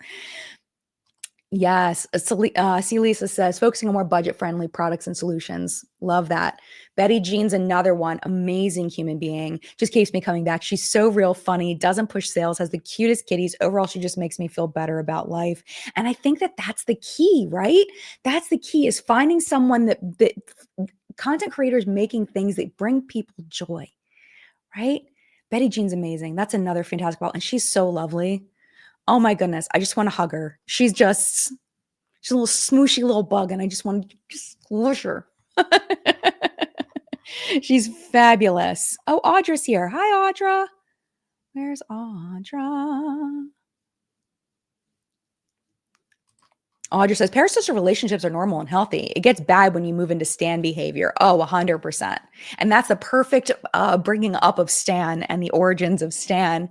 Yes. C. Lisa says, focusing on more budget-friendly products and solutions. Love that. Betty Jean's another one. Amazing human being. Just keeps me coming back. She's so real funny, doesn't push sales, has the cutest kitties. Overall, she just makes me feel better about life. And I think that's the key, right? That's the key, is finding someone that content creators making things that bring people joy, right? Betty Jean's amazing. That's another fantastic one. And she's so lovely. Oh my goodness. I just want to hug her. She's a little smooshy little bug, and I just want to just squish her. She's fabulous. Oh, Audra's here. Hi, Audra. Where's Audra? Audra says, parasocial relationships are normal and healthy. It gets bad when you move into Stan behavior. Oh, 100%. And that's the perfect bringing up of Stan and the origins of Stan.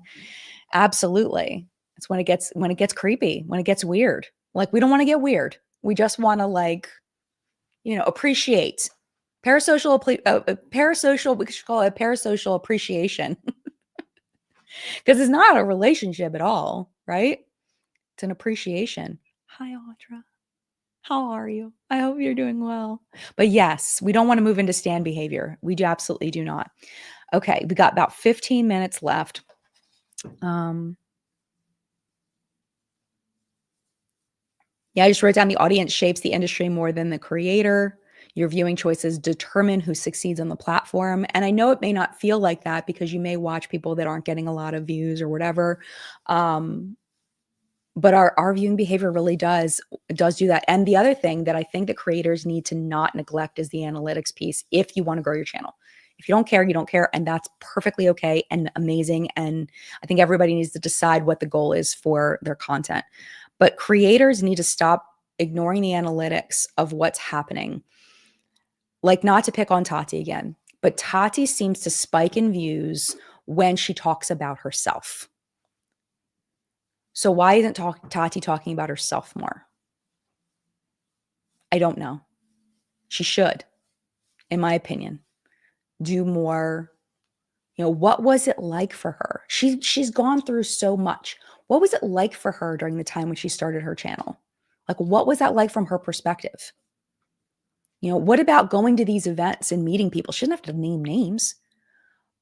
Absolutely. It's when it gets creepy, when it gets weird. Like, we don't want to get weird. We just want to appreciate Parasocial, we should call it a parasocial appreciation because it's not a relationship at all, right? It's an appreciation. Hi, Audra. How are you? I hope you're doing well. But yes, we don't want to move into stand behavior. We absolutely do not. Okay, we got about 15 minutes left. Yeah, I just wrote down the audience shapes the industry more than the creator. Your viewing choices determine who succeeds on the platform. And I know it may not feel like that because you may watch people that aren't getting a lot of views or whatever. But our viewing behavior really does do that. And the other thing that I think that creators need to not neglect is the analytics piece if you want to grow your channel. If you don't care, you don't care. And that's perfectly okay and amazing. And I think everybody needs to decide what the goal is for their content. But creators need to stop ignoring the analytics of what's happening. Like, not to pick on Tati again, but Tati seems to spike in views when she talks about herself. So why isn't Tati talking about herself more? I don't know. She should, in my opinion, do more. You know, what was it like for her? She's gone through so much. What was it like for her during the time when she started her channel? Like, what was that like from her perspective? You know, what about going to these events and meeting people? She doesn't have to name names.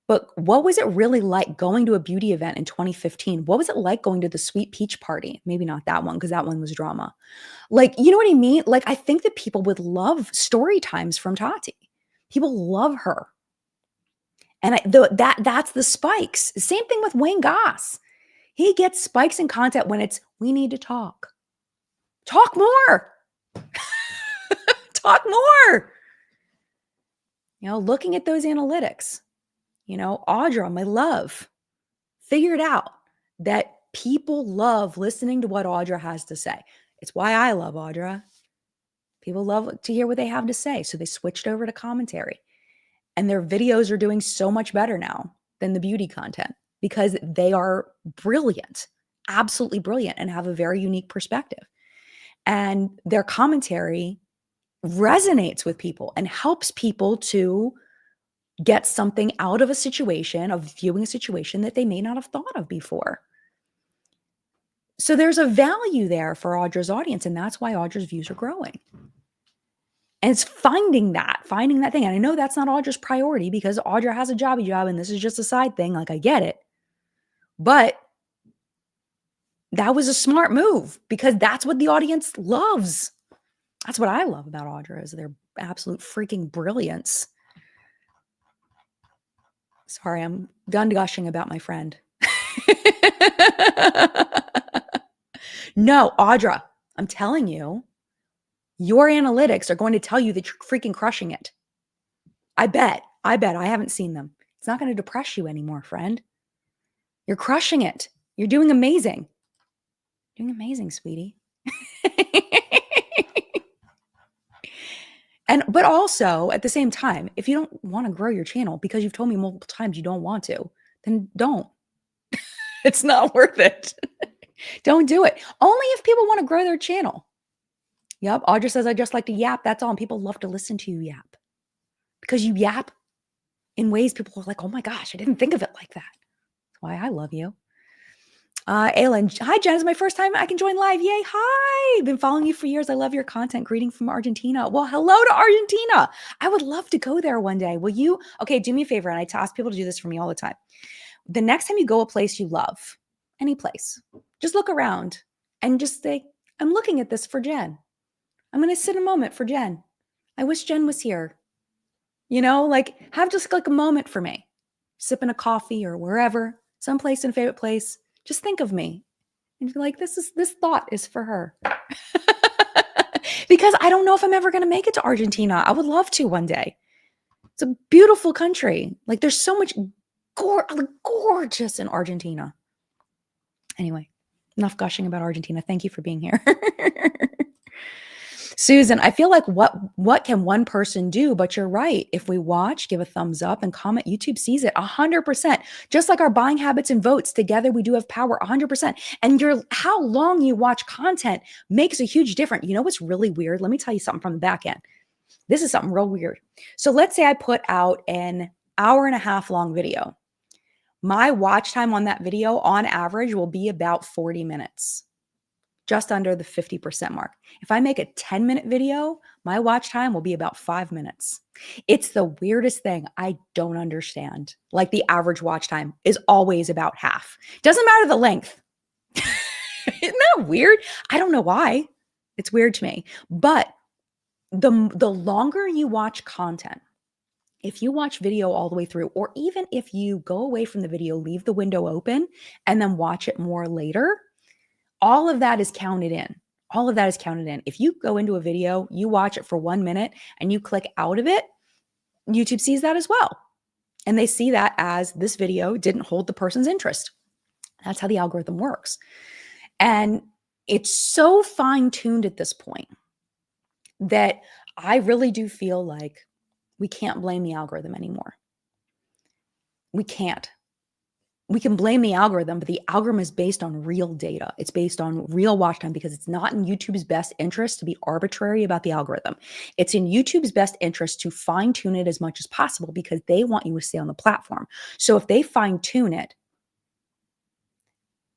But what was it really like going to a beauty event in 2015? What was it like going to the Sweet Peach Party? Maybe not that one, because that one was drama. Like, you know what I mean? Like, I think that people would love story times from Tati. People love her. And that's the spikes. Same thing with Wayne Goss. He gets spikes in content when it's, we need to talk. Talk more. Talk more. You know, looking at those analytics. You know, Audra, my love, figured out that people love listening to what Audra has to say. It's why I love Audra. People love to hear what they have to say. So they switched over to commentary. And their videos are doing so much better now than the beauty content because they are brilliant, absolutely brilliant, and have a very unique perspective. And their commentary resonates with people and helps people to get something out of a situation, of viewing a situation that they may not have thought of before. So there's a value there for Audra's audience, and that's why Audra's views are growing. And it's finding that thing. And I know that's not Audra's priority because Audra has a jobby job and this is just a side thing. Like, I get it. But that was a smart move because that's what the audience loves. That's what I love about Audra, is their absolute freaking brilliance. Sorry, I'm done gushing about my friend. No, Audra, I'm telling you, your analytics are going to tell you that you're freaking crushing it. I bet. I haven't seen them. It's not going to depress you anymore, friend. You're crushing it. You're doing amazing. Doing amazing, sweetie. But also, at the same time, if you don't want to grow your channel because you've told me multiple times you don't want to, then don't. It's not worth it. Don't do it. Only if people want to grow their channel. Yep. Audra says, I just like to yap. That's all. And people love to listen to you yap. Because you yap in ways people are like, oh my gosh, I didn't think of it like that. That's why I love you. Aylin, hi, Jen. It's my first time I can join live. Yay. Hi. Been following you for years. I love your content. Greeting from Argentina. Well, hello to Argentina. I would love to go there one day. Will you? Okay, do me a favor. And I ask people to do this for me all the time. The next time you go a place you love, any place, just look around and just say, I'm looking at this for Jen. I'm going to sit a moment for Jen. I wish Jen was here. You know, like, have just like a moment for me. Sipping a coffee or wherever, someplace in a favorite place. Just think of me and be like, this thought is for her. Because I don't know if I'm ever going to make it to Argentina. I would love to one day. It's a beautiful country. Like, there's so much gorgeous in Argentina. Anyway, enough gushing about Argentina. Thank you for being here. Susan, I feel like what can one person do? But you're right. If we watch, give a thumbs up and comment, YouTube sees it 100%. Just like our buying habits and votes, together we do have power 100%. And how long you watch content makes a huge difference. You know what's really weird? Let me tell you something from the back end. This is something real weird. So let's say I put out an hour and a half long video. My watch time on that video on average will be about 40 minutes, just under the 50% mark. If I make a 10-minute video, my watch time will be about 5 minutes. It's the weirdest thing. I don't understand. Like the average watch time is always about half. Doesn't matter the length. Isn't that weird? I don't know why. It's weird to me. But the longer you watch content, if you watch video all the way through, or even if you go away from the video, leave the window open, and then watch it more later, all of that is counted in. All of that is counted in. If you go into a video, you watch it for 1 minute, and you click out of it, YouTube sees that as well. And they see that as this video didn't hold the person's interest. That's how the algorithm works. And it's so fine-tuned at this point that I really do feel like we can't blame the algorithm anymore. We can't. We can blame the algorithm, but the algorithm is based on real data. It's based on real watch time because it's not in YouTube's best interest to be arbitrary about the algorithm. It's in YouTube's best interest to fine tune it as much as possible because they want you to stay on the platform. So if they fine tune it,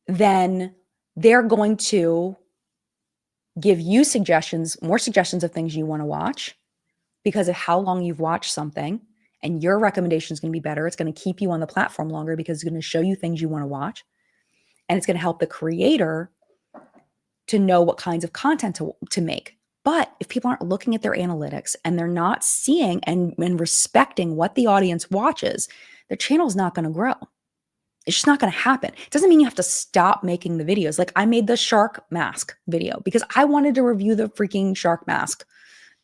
then they're going to give you suggestions, more suggestions of things you want to watch because of how long you've watched something. And your recommendation is going to be better. It's going to keep you on the platform longer because it's going to show you things you want to watch. And it's going to help the creator to know what kinds of content to make. But if people aren't looking at their analytics and they're not seeing and respecting what the audience watches, their channel is not going to grow. It's just not going to happen. It doesn't mean you have to stop making the videos. Like I made the shark mask video because I wanted to review the freaking shark mask,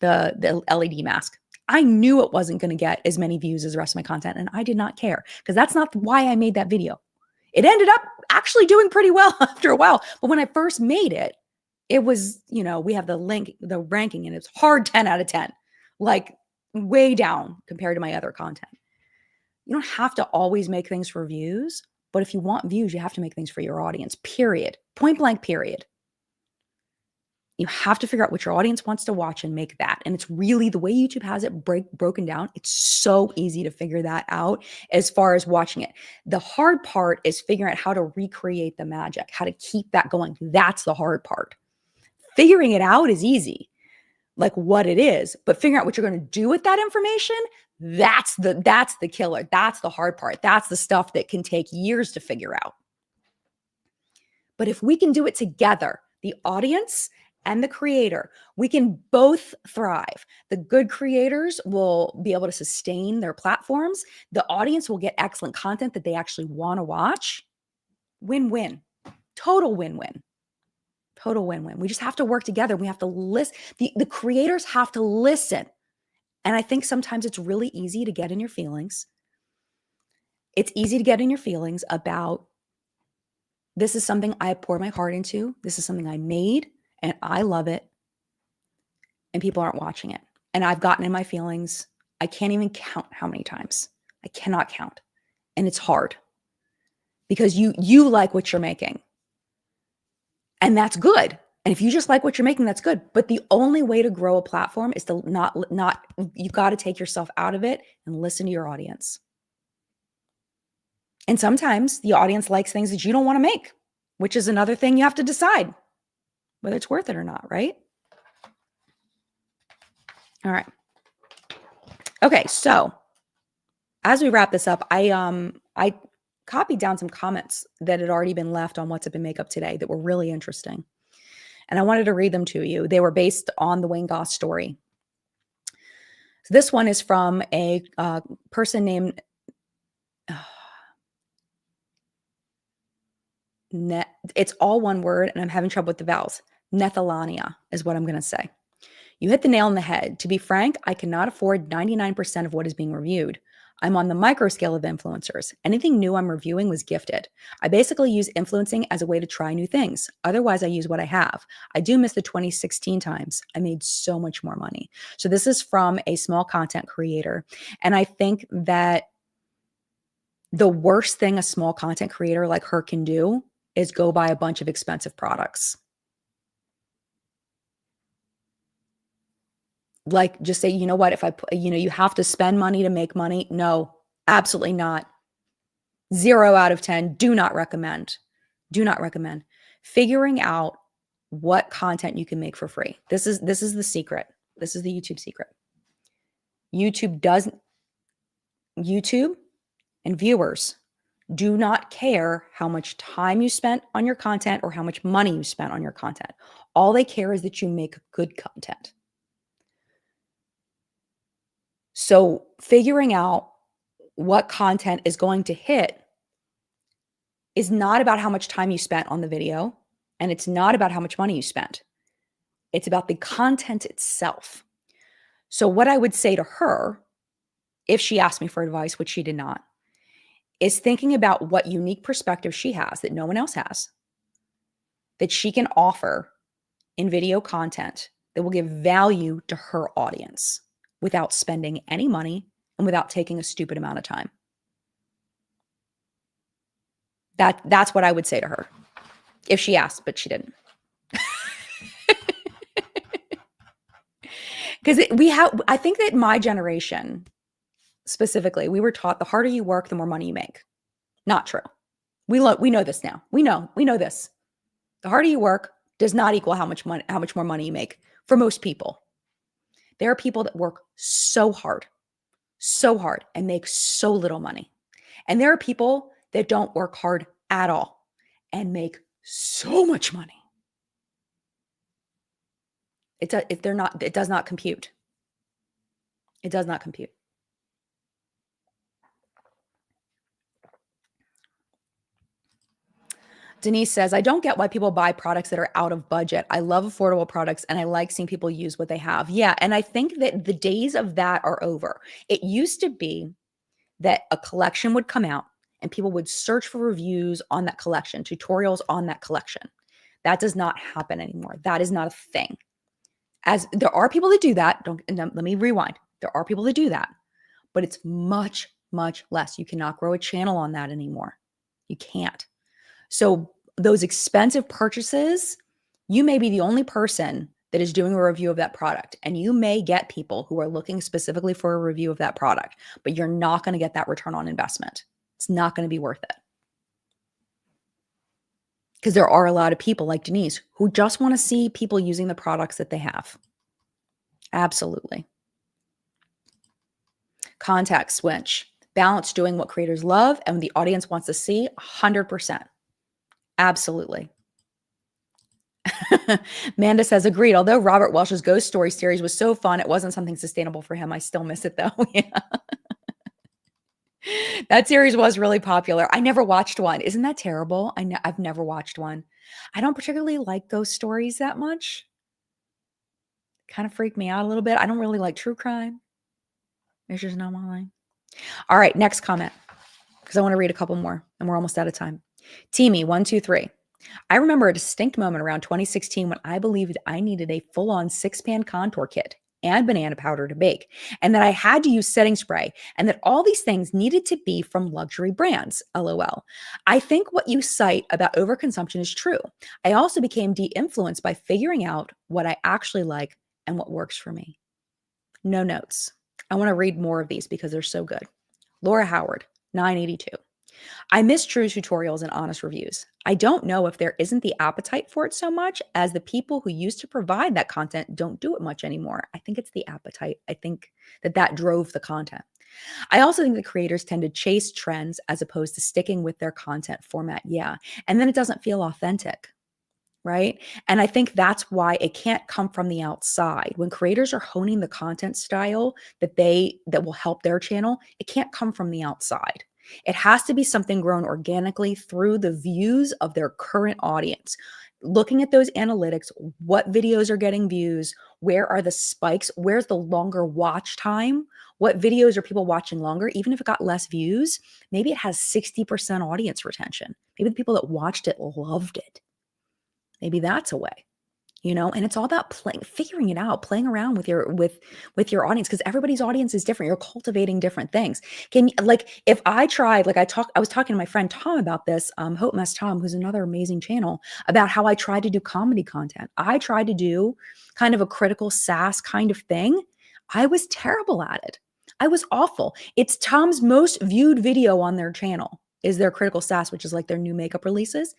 the LED mask. I knew it wasn't going to get as many views as the rest of my content, and I did not care because that's not why I made that video. It ended up actually doing pretty well after a while. But when I first made it, it was, we have the link, the ranking, and it's hard 10 out of 10, like way down compared to my other content. You don't have to always make things for views, but if you want views, you have to make things for your audience, period. Point blank, period. You have to figure out what your audience wants to watch and make that. And it's really the way YouTube has it broken down. It's so easy to figure that out as far as watching it. The hard part is figuring out how to recreate the magic, how to keep that going. That's the hard part. Figuring it out is easy, like what it is, but figuring out what you're going to do with that information, that's the killer. That's the hard part. That's the stuff that can take years to figure out. But if we can do it together, the audience and the creator, we can both thrive. The good creators will be able to sustain their platforms. The audience will get excellent content that they actually want to watch. Win-win. Total win-win. Total win-win. We just have to work together. We have to listen. The creators have to listen. And I think sometimes it's really easy to get in your feelings. It's easy to get in your feelings about this is something I poured my heart into. This is something I made. And I love it, and people aren't watching it. And I've gotten in my feelings. I can't even count how many times. I cannot count. And it's hard because you like what you're making. And that's good. And if you just like what you're making, that's good. But the only way to grow a platform is to not you've got to take yourself out of it and listen to your audience. And sometimes the audience likes things that you don't want to make, which is another thing you have to decide whether it's worth it or not, right? All right. Okay, so as we wrap this up, I copied down some comments that had already been left on What's Up in Makeup today that were really interesting. And I wanted to read them to you. They were based on the Wayne Goss story. So this one is from a person named it's all one word, and I'm having trouble with the vowels. Nethalania is what I'm going to say. You hit the nail on the head. To be frank, I cannot afford 99% of what is being reviewed. I'm on the micro scale of influencers. Anything new I'm reviewing was gifted. I basically use influencing as a way to try new things. Otherwise, I use what I have. I do miss the 2016 times. I made so much more money. So this is from a small content creator. And I think that the worst thing a small content creator like her can do is go buy a bunch of expensive products. Like, just say, you know what, if I put, you have to spend money to make money. No, absolutely not. 0 out of 10. Do not recommend. Do not recommend. Figuring out what content you can make for free. This is the secret. This is the YouTube secret. YouTube and viewers do not care how much time you spent on your content or how much money you spent on your content. All they care is that you make good content. So figuring out what content is going to hit is not about how much time you spent on the video, and it's not about how much money you spent. It's about the content itself. So what I would say to her, if she asked me for advice, which she did not, is thinking about what unique perspective she has that no one else has, that she can offer in video content that will give value to her audience without spending any money and without taking a stupid amount of time. That's what I would say to her if she asked, but she didn't. Because I think that my generation specifically, we were taught the harder you work, the more money you make. Not true. We know this now. We know this. The harder you work does not equal how much more money you make for most people. There are people that work so hard and make so little money. And there are people that don't work hard at all and make so much money. It does not compute. It does not compute. Denise says, I don't get why people buy products that are out of budget. I love affordable products and I like seeing people use what they have. Yeah. And I think that the days of that are over. It used to be that a collection would come out and people would search for reviews on that collection, tutorials on that collection. That does not happen anymore. That is not a thing. As there are people that do that. Let me rewind. There are people that do that, but it's much, much less. You cannot grow a channel on that anymore. You can't. So those expensive purchases, you may be the only person that is doing a review of that product. And you may get people who are looking specifically for a review of that product, but you're not going to get that return on investment. It's not going to be worth it. Because there are a lot of people like Denise who just want to see people using the products that they have. Absolutely. Context switch. Balance doing what creators love and what the audience wants to see 100%. Absolutely. Amanda says, agreed. Although Robert Welsh's Ghost Story series was so fun, it wasn't something sustainable for him. I still miss it though. Yeah. That series was really popular. I never watched one. Isn't that terrible? I've never watched one. I don't particularly like ghost stories that much. Kind of freak me out a little bit. I don't really like true crime. It's just not mine. All right, next comment, because I want to read a couple more and we're almost out of time. Teamy123. I remember a distinct moment around 2016 when I believed I needed a full-on 6-pan contour kit and banana powder to bake, and that I had to use setting spray, and that all these things needed to be from luxury brands, LOL. I think what you cite about overconsumption is true. I also became de-influenced by figuring out what I actually like and what works for me. No notes. I want to read more of these because they're so good. Laura Howard, 982. I miss true tutorials and honest reviews. I don't know if there isn't the appetite for it so much as the people who used to provide that content don't do it much anymore. I think it's the appetite. I think that drove the content. I also think the creators tend to chase trends as opposed to sticking with their content format. Yeah. And then it doesn't feel authentic. Right. And I think that's why it can't come from the outside. When creators are honing the content style that will help their channel, it can't come from the outside. It has to be something grown organically through the views of their current audience. Looking at those analytics, what videos are getting views, where are the spikes, where's the longer watch time, what videos are people watching longer, even if it got less views, maybe it has 60% audience retention. Maybe the people that watched it loved it. Maybe that's a way, and it's all about figuring it out, playing around with your audience, because everybody's audience is different. You're cultivating different things. If I tried, I was talking to my friend Tom about this, Hope Mess Tom, who's another amazing channel, about how I tried to do comedy content. I tried to do kind of a critical sass kind of thing. I was terrible at it. I was awful. It's Tom's most viewed video on their channel is their critical sass, which is like their new makeup releases.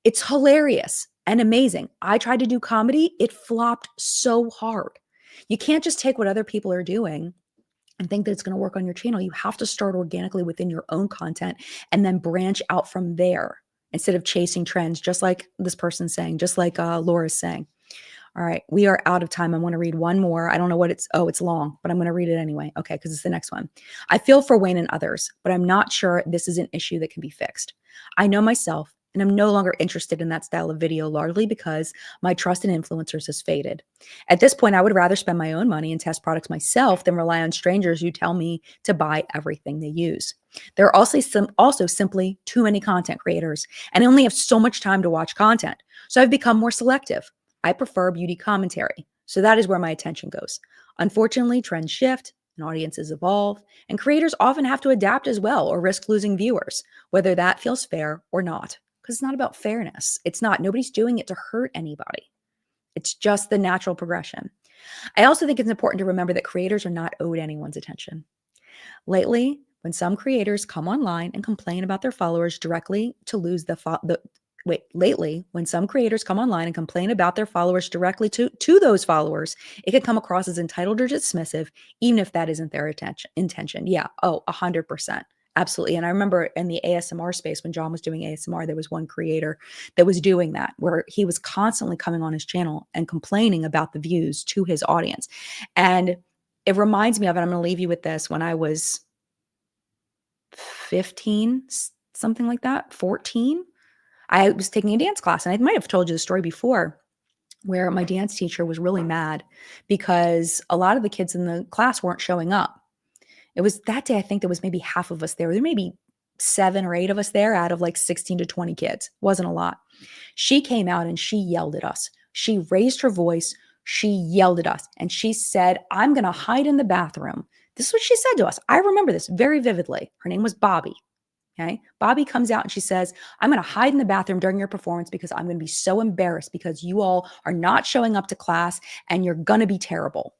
It's hilarious and amazing. I tried to do comedy. It flopped so hard. You can't just take what other people are doing and think that it's going to work on your channel. You have to start organically within your own content and then branch out from there instead of chasing trends, just like this person's saying, just like Laura's saying. All right, we are out of time. I want to read one more. I don't know what it's, oh, it's long, but I'm going to read it anyway. Okay, because it's the next one. I feel for Wayne and others, but I'm not sure this is an issue that can be fixed. I know myself, and I'm no longer interested in that style of video, largely because my trust in influencers has faded. At this point, I would rather spend my own money and test products myself than rely on strangers who tell me to buy everything they use. There are also simply too many content creators, and I only have so much time to watch content. So I've become more selective. I prefer beauty commentary, so that is where my attention goes. Unfortunately, trends shift and audiences evolve, and creators often have to adapt as well or risk losing viewers, whether that feels fair or not. Because it's not about fairness. It's not. Nobody's doing it to hurt anybody. It's just the natural progression. I also think it's important to remember that creators are not owed anyone's attention. Lately, when some creators come online and complain about their followers directly to lose lately, when some creators come online and complain about their followers directly to those followers, it can come across as entitled or dismissive, even if that isn't their intention. Yeah. Oh, 100%. Absolutely. And I remember in the ASMR space, when John was doing ASMR, there was one creator that was doing that, where he was constantly coming on his channel and complaining about the views to his audience. And it reminds me of, and I'm going to leave you with this, when I was 15, something like that, 14, I was taking a dance class, and I might have told you the story before, where my dance teacher was really mad because a lot of the kids in the class weren't showing up. It was that day, I think there was maybe half of us there. There may be 7 or 8 of us there out of like 16 to 20 kids. Wasn't a lot. She came out and she yelled at us. She raised her voice. She yelled at us and she said, "I'm going to hide in the bathroom." This is what she said to us. I remember this very vividly. Her name was Bobby. Okay. Bobby comes out and she says, "I'm going to hide in the bathroom during your performance because I'm going to be so embarrassed because you all are not showing up to class and you're going to be terrible."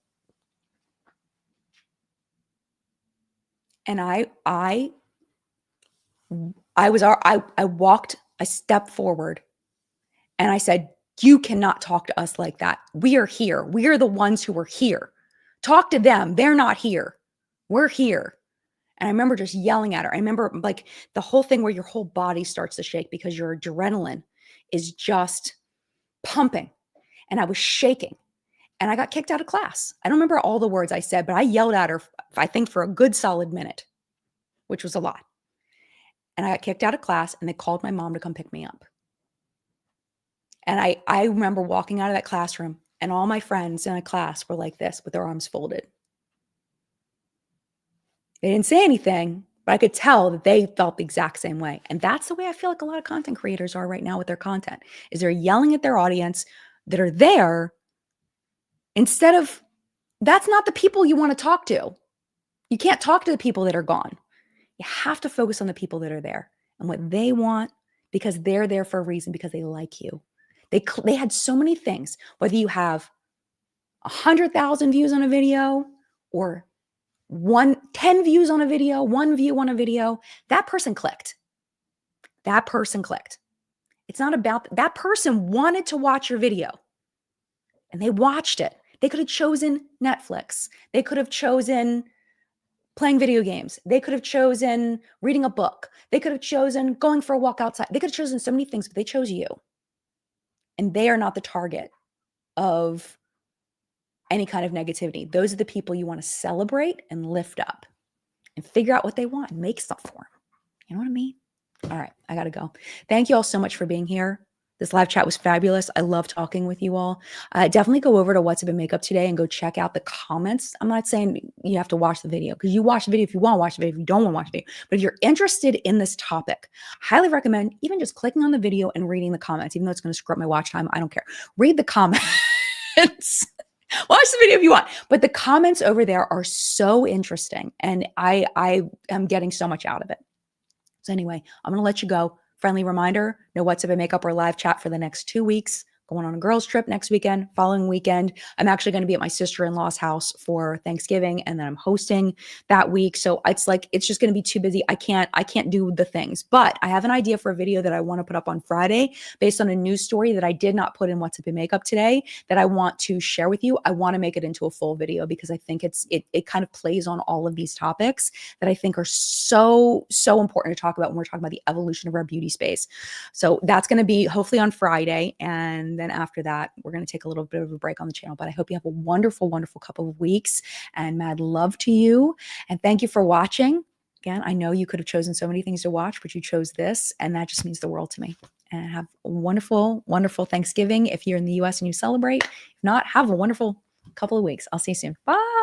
And I walked a step forward and I said, "You cannot talk to us like that. We are here. We are the ones who are here. Talk to them. They're not here. We're here." And I remember just yelling at her. I remember like the whole thing where your whole body starts to shake because your adrenaline is just pumping. And I was shaking and I got kicked out of class. I don't remember all the words I said, but I yelled at her, I think, for a good solid minute, which was a lot. And I got kicked out of class and they called my mom to come pick me up. And I remember walking out of that classroom and all my friends in a class were like this with their arms folded. They didn't say anything, but I could tell that they felt the exact same way. And that's the way I feel like a lot of content creators are right now with their content, is they're yelling at their audience that are there instead of, that's not the people you want to talk to. You can't talk to the people that are gone. You have to focus on the people that are there and what they want, because they're there for a reason, because they like you. They had so many things, whether you have 100,000 views on a video or 10 views on a video, 1 view on a video, that person clicked. That person clicked. It's not about that person wanted to watch your video and they watched it. They could have chosen Netflix. They could have chosen playing video games. They could have chosen reading a book. They could have chosen going for a walk outside. They could have chosen so many things, but they chose you. And they are not the target of any kind of negativity. Those are the people you want to celebrate and lift up and figure out what they want and make stuff for them. You know what I mean? All right, I got to go. Thank you all so much for being here. This live chat was fabulous. I love talking with you all. Definitely go over to What's Up in Makeup today and go check out the comments. I'm not saying you have to watch the video, because you watch the video if you want to watch the video, if you don't want to watch the video. But if you're interested in this topic, highly recommend even just clicking on the video and reading the comments, even though it's going to screw up my watch time. I don't care. Read the comments. Watch the video if you want. But the comments over there are so interesting. And I am getting so much out of it. So anyway, I'm going to let you go. Friendly reminder, no What's Up in Makeup or live chat for the next 2 weeks. going on a girls trip next weekend. Following weekend, I'm actually going to be at my sister-in-law's house for Thanksgiving, and then I'm hosting that week. So it's like, it's just going to be too busy. I can't do the things, but I have an idea for a video that I want to put up on Friday based on a news story that I did not put in What's Up in Makeup today that I want to share with you. I want to make it into a full video because I think it kind of plays on all of these topics that I think are so important to talk about when we're talking about the evolution of our beauty space. So that's going to be hopefully on Friday. And then after that, we're going to take a little bit of a break on the channel. But I hope you have a wonderful, wonderful couple of weeks, and mad love to you. And thank you for watching. Again, I know you could have chosen so many things to watch, but you chose this, and that just means the world to me. And have a wonderful, wonderful Thanksgiving if you're in the US and you celebrate. If not, have a wonderful couple of weeks. I'll see you soon. Bye.